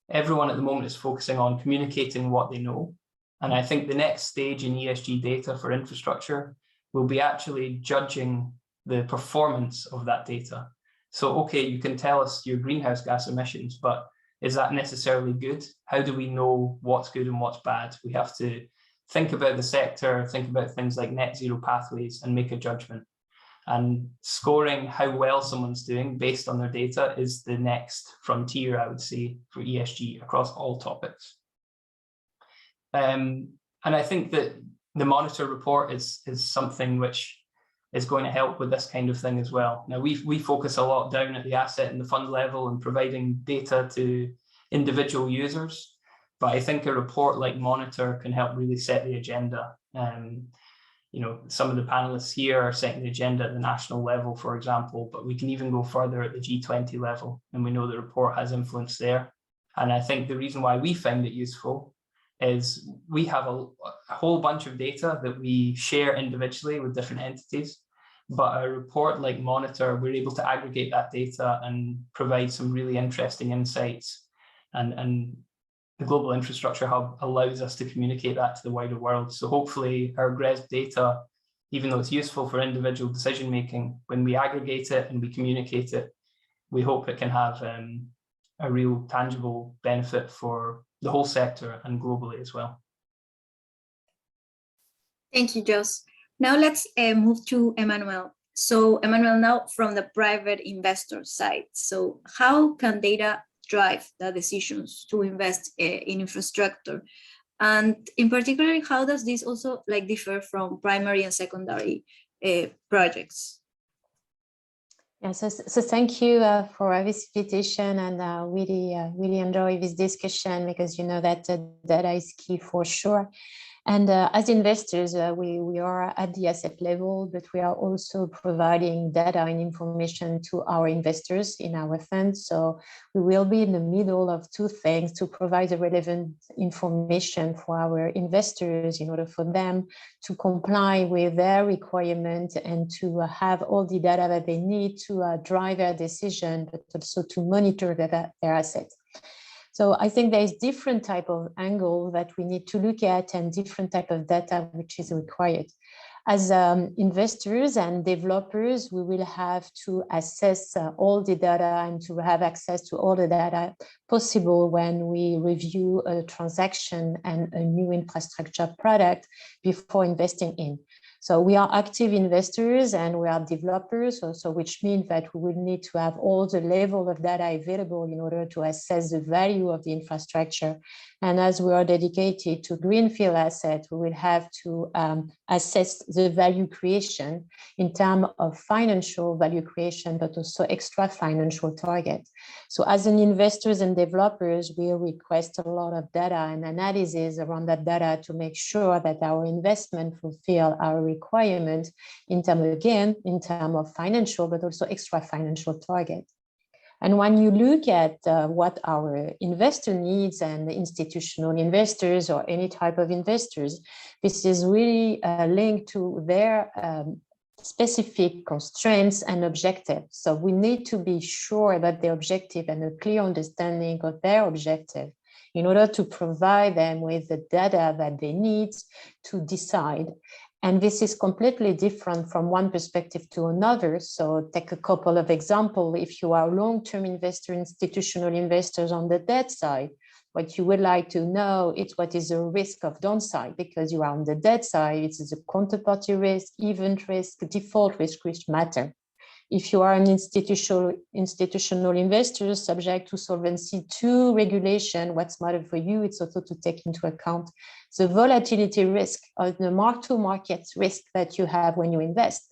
everyone at the moment is focusing on communicating what they know. And I think the next stage in ESG data for infrastructure will be actually judging the performance of that data. So, okay, you can tell us your greenhouse gas emissions, but is that necessarily good? How do we know what's good and what's bad? We have to think about the sector, think about things like net zero pathways, and make a judgment. And scoring how well someone's doing based on their data is the next frontier, I would say, for ESG across all topics. And I think that the Monitor report is something which is going to help with this kind of thing as well. Now, we focus a lot down at the asset and the fund level and providing data to individual users, but I think a report like Monitor can help really set the agenda. You know, some of the panelists here are setting the agenda at the national level, for example, but we can even go further at the G20 level, and we know the report has influence there. And I think the reason why we find it useful is we have a whole bunch of data that we share individually with different entities, but a report like Monitor, we're able to aggregate that data and provide some really interesting insights, and the Global Infrastructure Hub allows us to communicate that to the wider world. So hopefully our GRESB data, even though it's useful for individual decision making, when we aggregate it and we communicate it, we hope it can have a real tangible benefit for the whole sector and globally as well. Thank you, Jos. Now let's move to Emmanuel. So Emmanuel, now from the private investor side, so how can data drive the decisions to invest in infrastructure? And in particular, how does this also differ from primary and secondary projects? Yeah, so thank you for this invitation, and really enjoy this discussion, because you know that data is key for sure. And as investors, we are at the asset level, but we are also providing data and information to our investors in our fund. So we will be in the middle of two things: to provide the relevant information for our investors in order for them to comply with their requirements and to have all the data that they need to drive their decision, but also to monitor their assets. So I think there is different type of angle that we need to look at, and different type of data which is required. As investors and developers, we will have to assess all the data and to have access to all the data possible when we review a transaction and a new infrastructure product before investing in. So we are active investors and we are developers, also, which means that we will need to have all the level of data available in order to assess the value of the infrastructure. And as we are dedicated to greenfield assets, we will have to assess the value creation in terms of financial value creation, but also extra financial target. So as an investors and developers, we request a lot of data and analysis around that data to make sure that our investment fulfill our requirement in terms of financial, but also extra financial target. And when you look at what our investor needs, and institutional investors or any type of investors, this is really linked to their specific constraints and objectives. So we need to be sure that the objective and a clear understanding of their objective in order to provide them with the data that they need to decide. And this is completely different from one perspective to another. So take a couple of examples. If you are long-term investor, institutional investors on the debt side, what you would like to know is what is the risk of downside, because you are on the debt side, it's the counterparty risk, event risk, default risk, which matter. If you are an institutional investor subject to Solvency II regulation, what's matter for you, it's also to take into account the volatility risk or the mark-to-market risk that you have when you invest.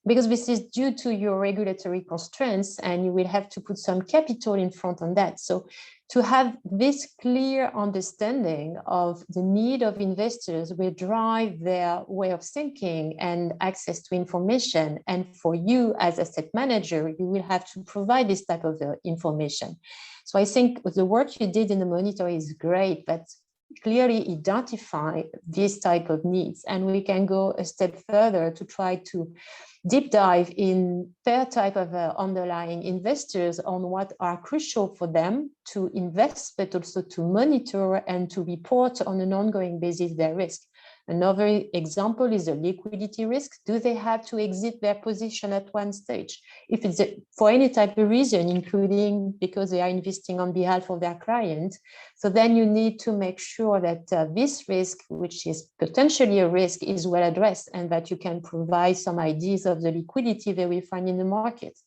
Because this is due to your regulatory constraints, and you will have to put some capital in front on that. So to have this clear understanding of the need of investors will drive their way of thinking and access to information. And for you as asset manager, you will have to provide this type of information. So I think the work you did in the monitor is great, but clearly identify this type of needs. And we can go a step further to try to deep dive in per type of underlying investors on what are crucial for them to invest, but also to monitor and to report on an ongoing basis their risk. Another example is a liquidity risk. Do they have to exit their position at one stage? If it's for any type of reason, including because they are investing on behalf of their client, so then you need to make sure that this risk, which is potentially a risk, is well addressed, and that you can provide some ideas of the liquidity that we find in the market.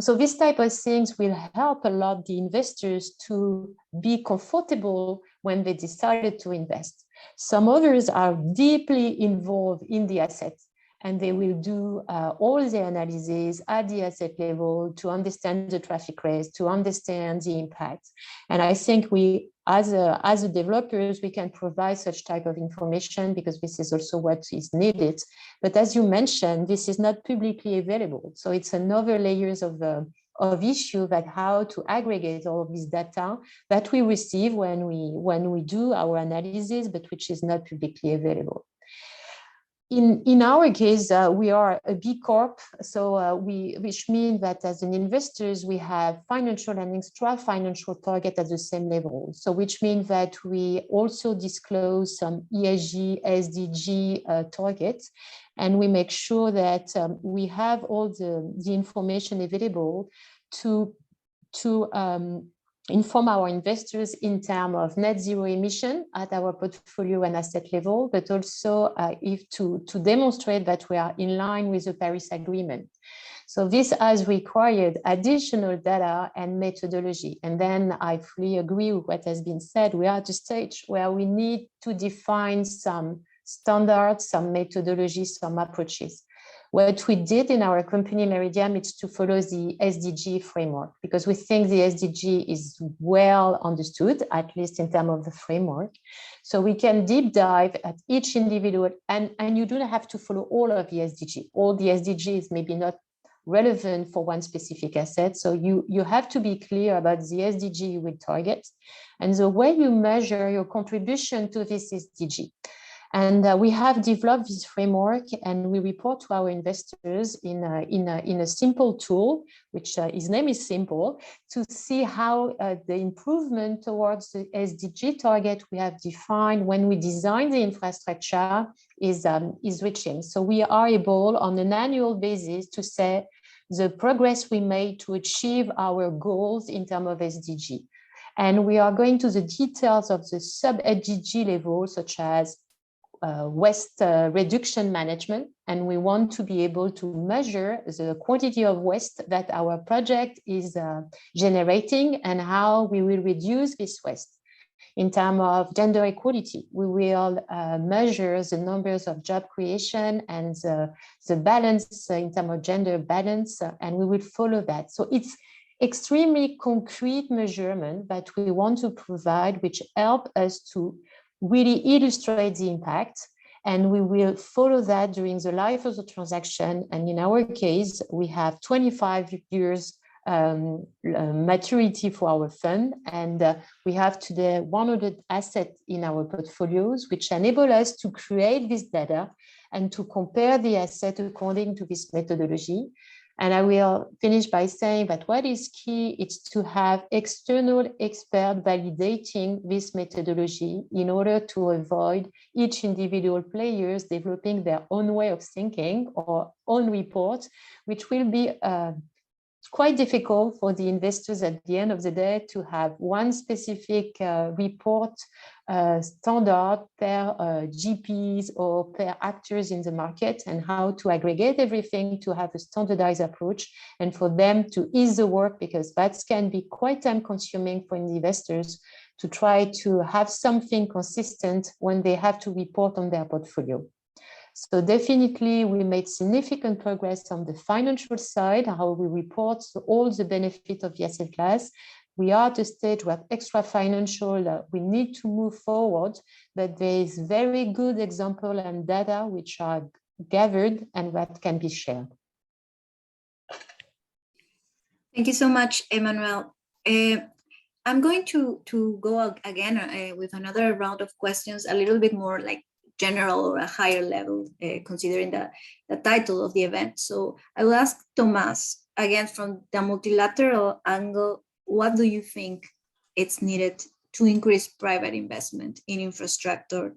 So this type of things will help a lot the investors to be comfortable when they decided to invest. Some others are deeply involved in the assets, and they will do all the analysis at the asset level to understand the traffic risk, to understand the impact. And I think we, as a developers, we can provide such type of information because this is also what is needed. But as you mentioned, this is not publicly available. So it's another layers of issue that how to aggregate all of this data that we receive when we do our analysis, but which is not publicly available. In our case, we are a B Corp, so which means that as an investors, we have financial and extra financial target at the same level. So which means that we also disclose some ESG, SDG targets, and we make sure that we have all the information available to inform our investors in terms of net zero emission at our portfolio and asset level, but also if to demonstrate that we are in line with the Paris Agreement. So this has required additional data and methodology. And then I fully agree with what has been said. We are at a stage where we need to define some standards, some methodologies, some approaches. What we did in our company Meridian is to follow the Sdg framework, because we think the Sdg is well understood, at least in terms of the framework. So we can deep dive at each individual, and you do not have to follow all of the Sdg. All the SDGs maybe not relevant for one specific asset. So you have to be clear about the SDG you will target and the way you measure your contribution to this SDG. And we have developed this framework, and we report to our investors in a simple tool, which his name is Simple, to see how the improvement towards the SDG target we have defined when we design the infrastructure is reaching. So we are able on an annual basis to say the progress we made to achieve our goals in terms of SDG. And we are going to the details of the sub-SDG level, such as waste reduction management, and we want to be able to measure the quantity of waste that our project is generating and how we will reduce this waste. In terms of gender equality, we will measure the numbers of job creation and the balance in terms of gender balance, and we will follow that. So it's extremely concrete measurement that we want to provide, which help us to really illustrate the impact, and we will follow that during the life of the transaction. And in our case, we have 25 years maturity for our fund, and we have today 100 assets in our portfolios, which enable us to create this data and to compare the asset according to this methodology. And I will finish by saying that what is key is to have external expert validating this methodology in order to avoid each individual players developing their own way of thinking or own report, which will be quite difficult for the investors at the end of the day to have one specific report standard per GPs or per actors in the market, and how to aggregate everything to have a standardized approach and for them to ease the work, because that can be quite time consuming for investors to try to have something consistent when they have to report on their portfolio. So definitely we made significant progress on the financial side, how we report all the benefits of the asset class. We are at a stage where extra financial, we need to move forward, but there is very good example and data which are gathered and that can be shared. Thank you so much, Emmanuel. I'm going to go again with another round of questions, a little bit more like general or a higher level, considering the title of the event. So I will ask Thomas, again, from the multilateral angle, what do you think it's needed to increase private investment in infrastructure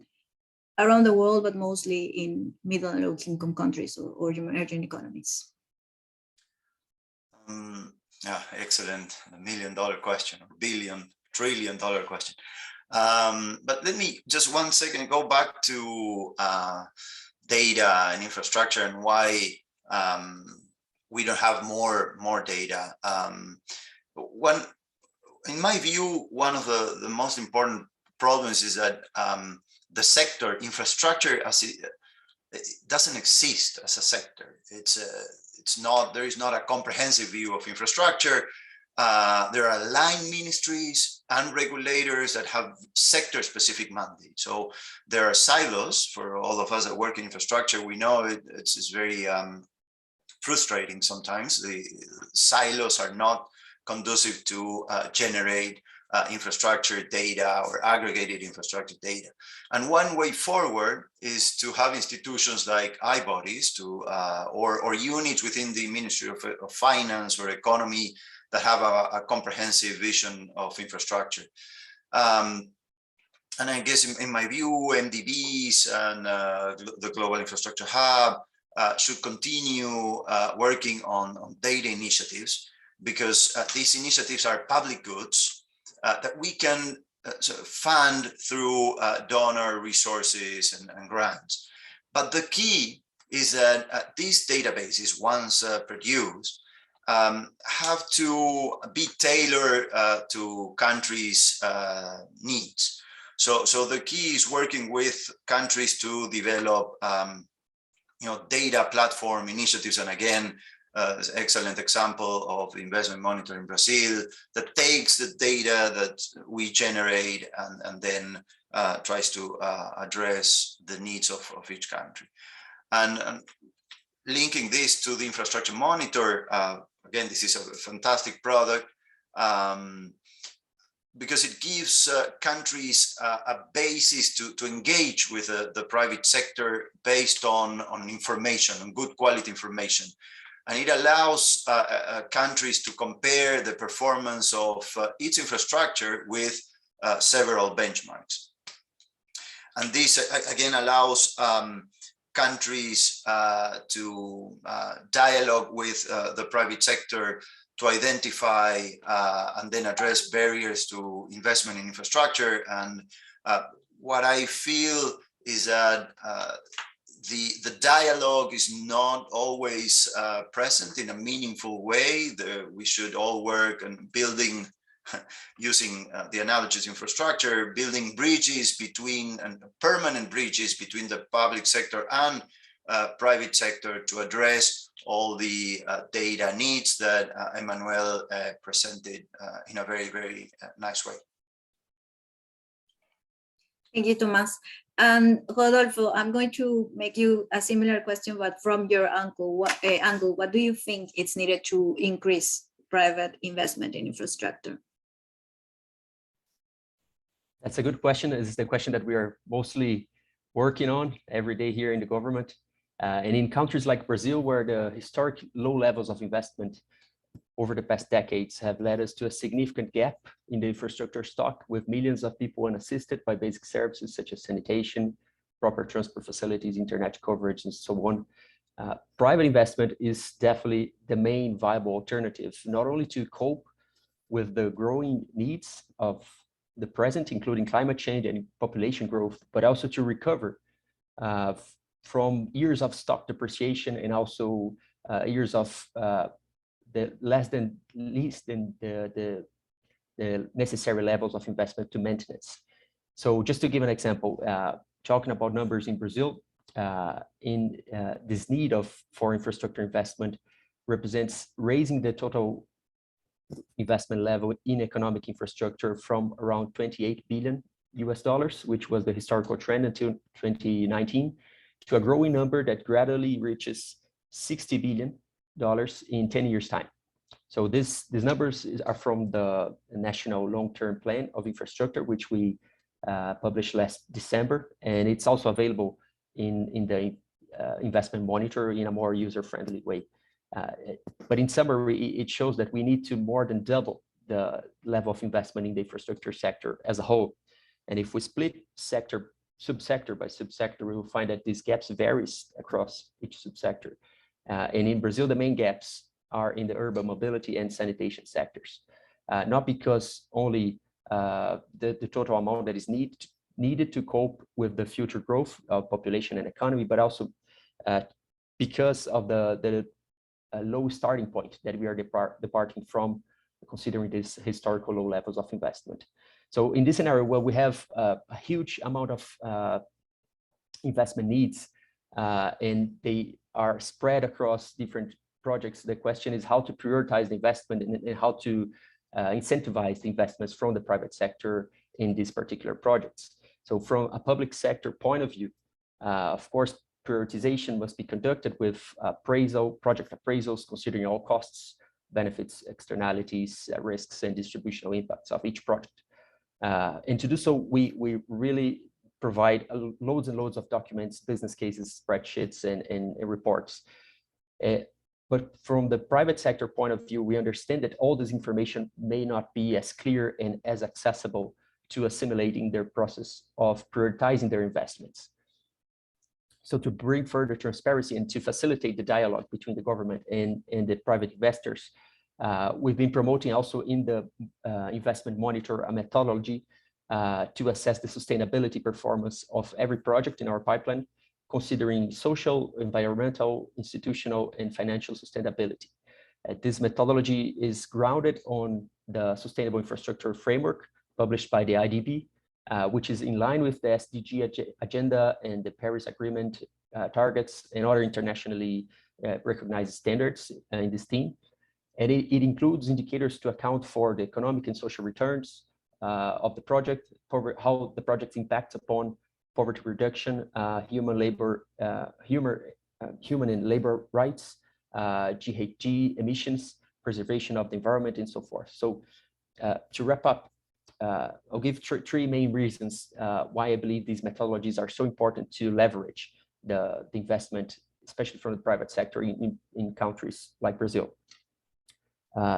around the world, but mostly in middle and low income countries or emerging economies? Yeah, excellent. $1 million question, $1 billion, $1 trillion question. But let me just 1 second go back to data and infrastructure and why we don't have more data. In my view, one of the most important problems is that the sector infrastructure it doesn't exist as a sector. There is not a comprehensive view of infrastructure. There are line ministries and regulators that have sector-specific mandates. So there are silos. For all of us that work in infrastructure, we know it's very frustrating sometimes. The silos are not conducive to generate infrastructure data or aggregated infrastructure data. And one way forward is to have institutions like iBodies or units within the Ministry of Finance or Economy that have a comprehensive vision of infrastructure. And I guess in my view, MDBs and the Global Infrastructure Hub should continue working on data initiatives, because these initiatives are public goods that we can sort of fund through donor resources and grants. But the key is that these databases, once produced, have to be tailored to countries' needs. So the key is working with countries to develop data platform initiatives. And again, excellent example of the investment monitor in Brazil that takes the data that we generate and then tries to address the needs of each country. And linking this to the infrastructure monitor, again, this is a fantastic product because it gives countries a basis to engage with the private sector based on information, on good quality information. And it allows countries to compare the performance of its infrastructure with several benchmarks. And this, again, allows countries to dialogue with the private sector to identify and then address barriers to investment in infrastructure. And what I feel is that the dialogue is not always present in a meaningful way. We should all work on building, using the analogies infrastructure, building bridges between, and permanent bridges between the public sector and private sector to address all the data needs that Emmanuel presented in a very, very nice way. Thank you, Thomas. And Rodolfo, I'm going to make you a similar question, but from your angle, what do you think is needed to increase private investment in infrastructure? That's a good question. This is the question that we are mostly working on every day here in the government. And in countries like Brazil, where the historic low levels of investment over the past decades have led us to a significant gap in the infrastructure stock, with millions of people unassisted by basic services such as sanitation, proper transport facilities, internet coverage, and so on. Private investment is definitely the main viable alternative, not only to cope with the growing needs of the present, including climate change and population growth, but also to recover from years of stock depreciation and also years of the least than the necessary levels of investment to maintenance. So just to give an example, talking about numbers in Brazil, this need for infrastructure investment represents raising the total investment level in economic infrastructure from around $28 billion, which was the historical trend until 2019, to a growing number that gradually reaches $60 billion in 10 years' time. So these numbers are from the National Long-Term Plan of Infrastructure, which we published last December, and it's also available in the investment monitor in a more user-friendly way. But in summary, it shows that we need to more than double the level of investment in the infrastructure sector as a whole. And if we split subsector by subsector, we will find that these gaps varies across each subsector. And in Brazil, the main gaps are in the urban mobility and sanitation sectors, not because only the total amount that is needed to cope with the future growth of population and economy, but also because of the low starting point that we are departing from, considering these historical low levels of investment. So in this scenario, where we have a huge amount of investment needs, and they are spread across different projects, the question is how to prioritize the investment and how to incentivize the investments from the private sector in these particular projects. So from a public sector point of view, of course, prioritization must be conducted with project appraisals, considering all costs, benefits, externalities, risks, and distributional impacts of each project. And to do so, we really provide loads and loads of documents, business cases, spreadsheets, and reports. But from the private sector point of view, we understand that all this information may not be as clear and as accessible to assimilating their process of prioritizing their investments. So to bring further transparency and to facilitate the dialogue between the government and the private investors, We've been promoting also in the investment monitor a methodology to assess the sustainability performance of every project in our pipeline, considering social, environmental, institutional, and financial sustainability. This methodology is grounded on the Sustainable Infrastructure Framework published by the IDB, which is in line with the SDG agenda and the Paris Agreement targets and other internationally recognized standards in this theme. And it includes indicators to account for the economic and social returns of the project, how the project impacts upon poverty reduction, human and labor rights, GHG emissions, preservation of the environment, and so forth. So to wrap up, I'll give three main reasons why I believe these methodologies are so important to leverage the investment, especially from the private sector in countries like Brazil.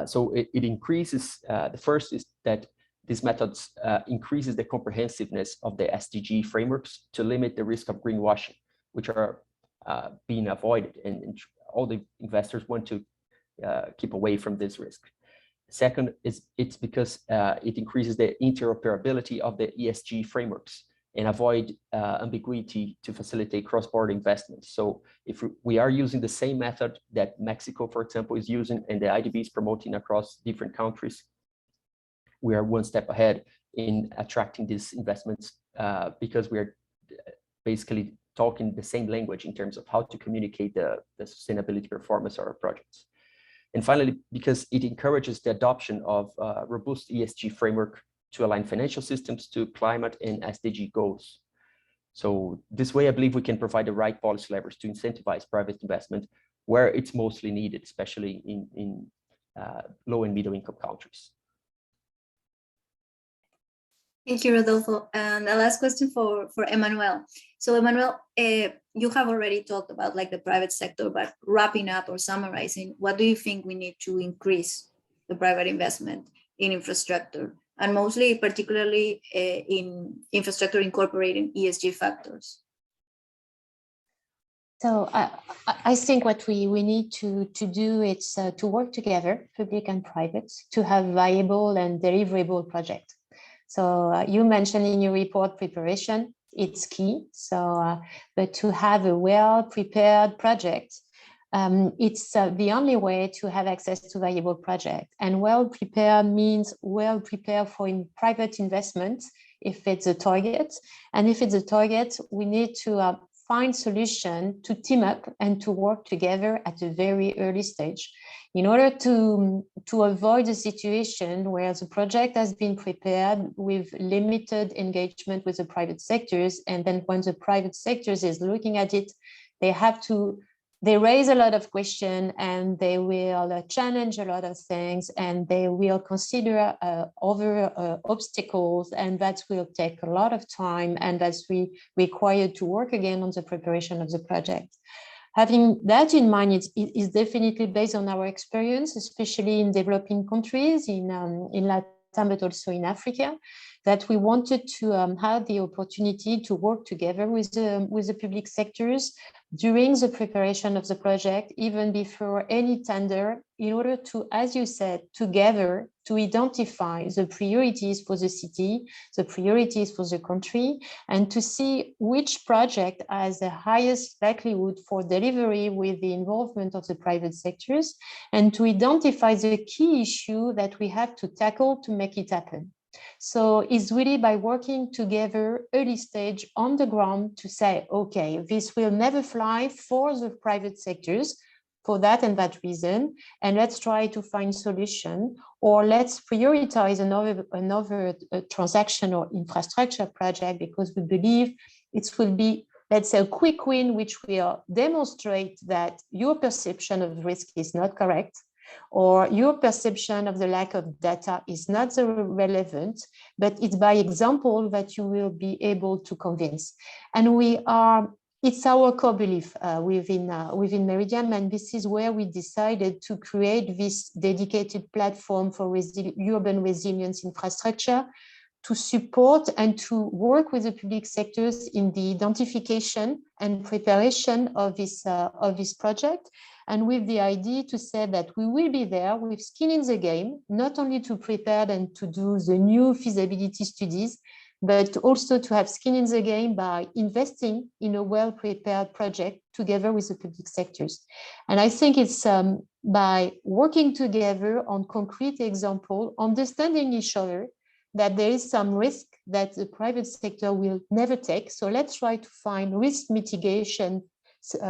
So it increases, the first is that these methods increases the comprehensiveness of the SDG frameworks to limit the risk of greenwashing, which are being avoided, and all the investors want to keep away from this risk. Second is it's because it increases the interoperability of the ESG frameworks and avoid ambiguity to facilitate cross-border investments. So if we are using the same method that Mexico, for example, is using and the IDB is promoting across different countries, we are one step ahead in attracting these investments because we are basically talking the same language in terms of how to communicate the sustainability performance of our projects. And finally, because it encourages the adoption of a robust ESG framework to align financial systems to climate and SDG goals. So this way, I believe we can provide the right policy levers to incentivize private investment where it's mostly needed, especially in low and middle income countries. Thank you, Rodolfo. And the last question for Emmanuel. So Emmanuel, you have already talked about like the private sector, but wrapping up or summarizing, what do you think we need to increase the private investment in infrastructure, and mostly particularly in infrastructure incorporating ESG factors? So I think what we need to do is to work together, public and private, to have viable and deliverable projects. So you mentioned in your report preparation, it's key. So, but to have a well-prepared project, it's the only way to have access to viable project. And well-prepared means well-prepared for private investment if it's a target. And if it's a target, we need to find solution to team up and to work together at a very early stage in order to avoid a situation where the project has been prepared with limited engagement with the private sectors. And then when the private sectors is looking at it, they raise a lot of questions and they will challenge a lot of things and they will consider other obstacles, and that will take a lot of time, and that's required to work again on the preparation of the project. Having that in mind, is definitely based on our experience, especially in developing countries in Latin, but also in Africa, that we wanted to have the opportunity to work together with the public sectors during the preparation of the project, even before any tender, in order to, as you said, together to identify the priorities for the city, the priorities for the country, and to see which project has the highest likelihood for delivery with the involvement of the private sectors, and to identify the key issue that we have to tackle to make it happen. So it's really by working together early stage on the ground to say, okay, this will never fly for the private sectors for that and that reason, and let's try to find solution, or let's prioritize another transaction or infrastructure project because we believe it will be, let's say, a quick win, which will demonstrate that your perception of risk is not correct, or your perception of the lack of data is not so relevant, but it's by example that you will be able to convince. And it's our core belief within Meridian, and this is where we decided to create this dedicated platform for urban resilience infrastructure, to support and to work with the public sectors in the identification and preparation of this project, and with the idea to say that we will be there with skin in the game, not only to prepare and to do the new feasibility studies, but also to have skin in the game by investing in a well-prepared project together with the public sectors. And I think it's by working together on concrete example, understanding each other, that there is some risk that the private sector will never take. So let's try to find risk mitigation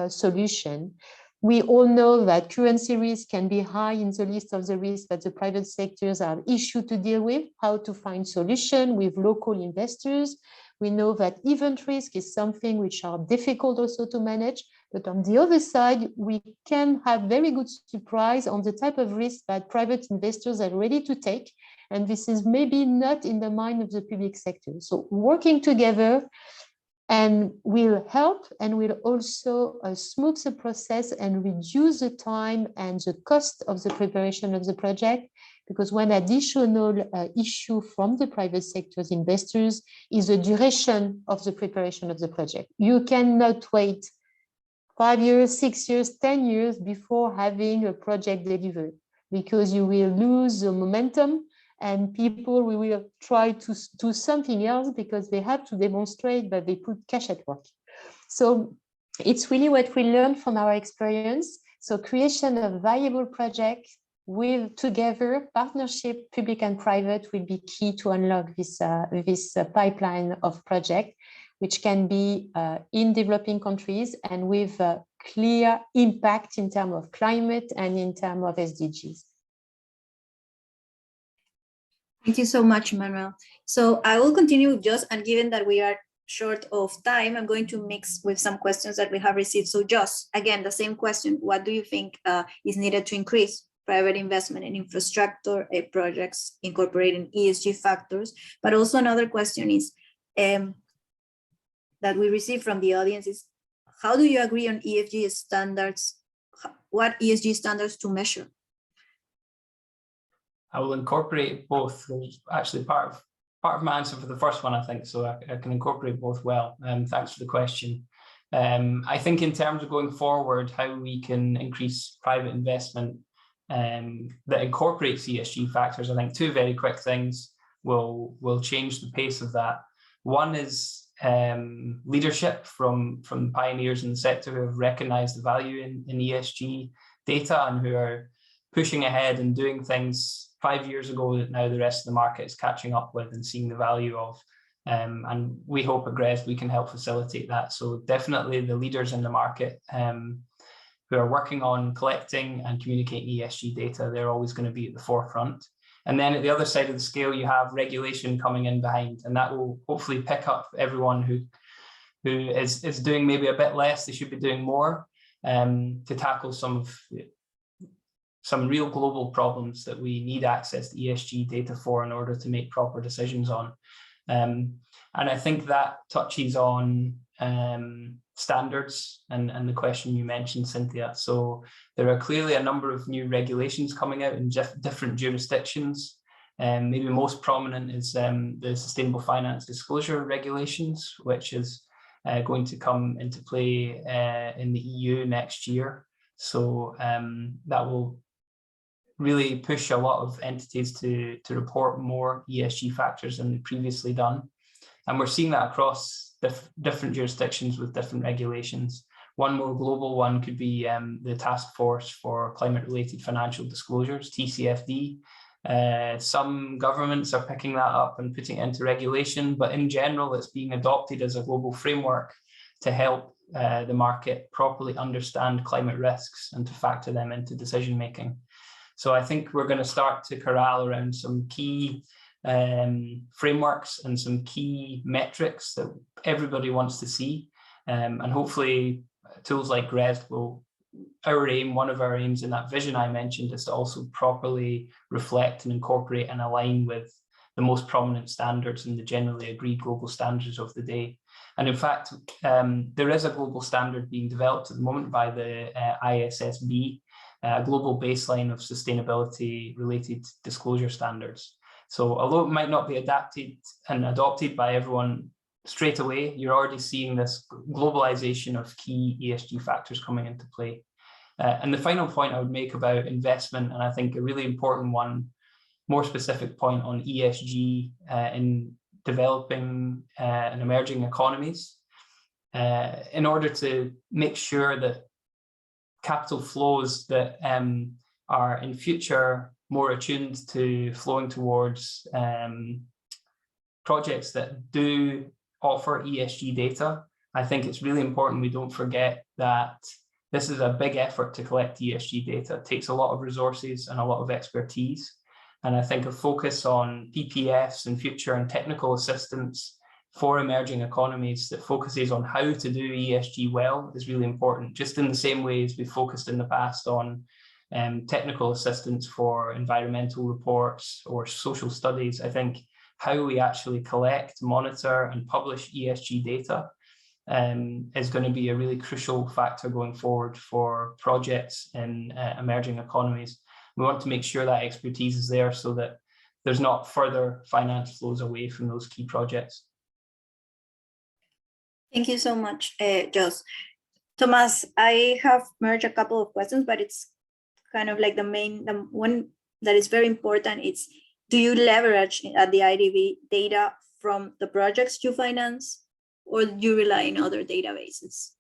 solution. We all know that currency risk can be high in the list of the risks that the private sectors have issue to deal with, how to find solution with local investors. We know that event risk is something which are difficult also to manage, but on the other side, we can have very good surprise on the type of risk that private investors are ready to take. And this is maybe not in the mind of the public sector. So working together and will help and will also smooth the process and reduce the time and the cost of the preparation of the project, because one additional issue from the private sector's investors is the duration of the preparation of the project. You cannot wait 5 years, 6 years, 10 years before having a project delivered, because you will lose the momentum and people will try to do something else because they have to demonstrate that they put cash at work. So it's really what we learned from our experience. So creation of viable projects with together partnership, public and private, will be key to unlock this pipeline of projects, which can be in developing countries and with a clear impact in terms of climate and in terms of SDGs. Thank you so much, Emmanuel. So I will continue with Joss, and given that we are short of time, I'm going to mix with some questions that we have received. So Joss, again, the same question: what do you think is needed to increase private investment in infrastructure projects incorporating ESG factors? But also another question is that we received from the audience is, how do you agree on ESG standards? What ESG standards to measure? I will incorporate both. There's actually part of my answer for the first one, I think, so I can incorporate both well. Thanks for the question. I think in terms of going forward, how we can increase private investment that incorporates ESG factors, I think two very quick things will change the pace of that. One is leadership from pioneers in the sector who have recognized the value in ESG data and who are pushing ahead and doing things 5 years ago that now the rest of the market is catching up with and seeing the value of. And we hope at GRESB we can help facilitate that. So definitely the leaders in the market who are working on collecting and communicating ESG data, they're always going to be at the forefront. And then at the other side of the scale, you have regulation coming in behind, and that will hopefully pick up everyone who is doing maybe a bit less. They should be doing more to tackle some real global problems that we need access to ESG data for in order to make proper decisions on. And I think that touches on standards and the question you mentioned, Cynthia. So there are clearly a number of new regulations coming out in different jurisdictions. Maybe most prominent is the Sustainable Finance Disclosure Regulations, which is going to come into play in the EU next year. So that will really push a lot of entities to report more ESG factors than they've previously done. And we're seeing that across different jurisdictions with different regulations. One more global one could be the Task Force for Climate-Related Financial Disclosures, TCFD. Some governments are picking that up and putting it into regulation, but in general, it's being adopted as a global framework to help the market properly understand climate risks and to factor them into decision-making. So I think we're going to start to corral around some key frameworks and some key metrics that everybody wants to see. And hopefully tools like GRESB will, one of our aims in that vision I mentioned is to also properly reflect and incorporate and align with the most prominent standards and the generally agreed global standards of the day. And in fact, there is a global standard being developed at the moment by the ISSB, a global baseline of sustainability related disclosure standards. So although it might not be adapted and adopted by everyone straight away, you're already seeing this globalization of key ESG factors coming into play. And the final point I would make about investment, and I think a really important one, more specific point on ESG in developing and emerging economies, in order to make sure that capital flows that are in future more attuned to flowing towards projects that do offer ESG data. I think it's really important we don't forget that this is a big effort to collect ESG data. It takes a lot of resources and a lot of expertise. And I think a focus on PPFs and future and technical assistance for emerging economies that focuses on how to do ESG well is really important, just in the same way as we focused in the past on technical assistance for environmental reports or social studies. I think how we actually collect, monitor, and publish ESG data is going to be a really crucial factor going forward for projects in emerging economies. We want to make sure that expertise is there so that there's not further finance flows away from those key projects. Thank you so much, Jos. Thomas, I have merged a couple of questions, but it's kind of like the one that is very important. It's, do you leverage at the IDB data from the projects you finance, or do you rely on other databases?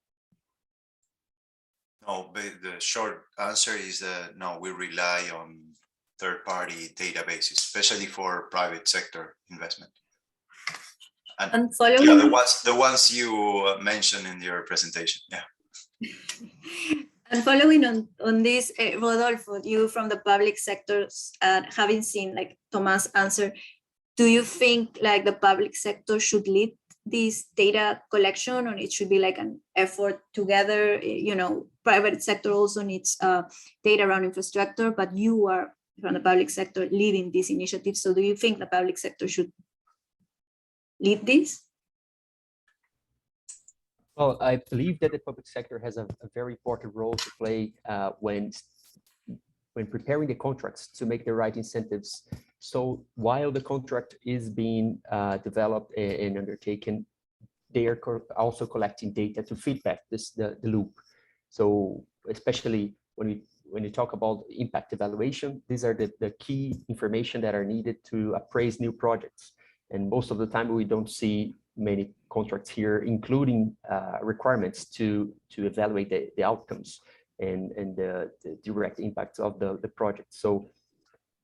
No, but the short answer is no, we rely on third-party databases, especially for private sector investment. And following, yeah, the ones you mentioned in your presentation, yeah. And following on this, Rodolfo, you from the public sectors, having seen like Thomas' answer, do you think like the public sector should lead this data collection, or it should be like an effort together? You know, private sector also needs data around infrastructure, but you are from the public sector leading this initiative. So do you think the public sector should lead this? Well, I believe that the public sector has a very important role to play when preparing the contracts to make the right incentives. So while the contract is being developed and undertaken, they are also collecting data to feedback the loop. So especially when you talk about impact evaluation, these are the key information that are needed to appraise new projects. And most of the time we don't see many contracts here, including requirements to evaluate the outcomes and the direct impacts of the project. So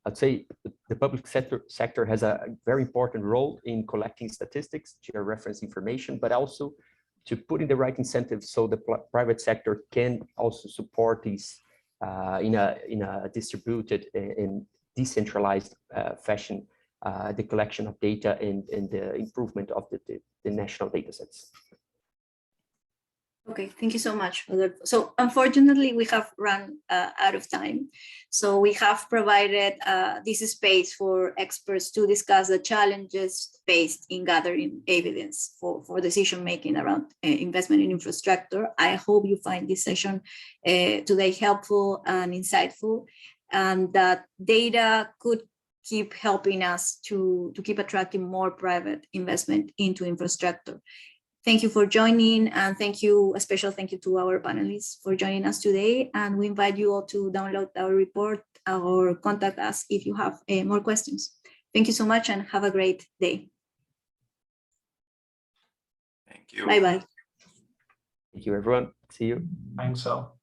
I'd say the public sector has a very important role in collecting statistics, georeference information, but also to put in the right incentives so the private sector can also support these in a distributed and decentralized fashion, the collection of data and the improvement of the national data sets. Okay, thank you so much. So unfortunately, we have run out of time. So we have provided this space for experts to discuss the challenges faced in gathering evidence for decision-making around investment in infrastructure. I hope you find this session today helpful and insightful, and that data could keep helping us to keep attracting more private investment into infrastructure. Thank you for joining, and a special thank you to our panelists for joining us today. And we invite you all to download our report or contact us if you have more questions. Thank you so much and have a great day. Thank you. Bye-bye. Thank you, everyone. See you. Thanks all.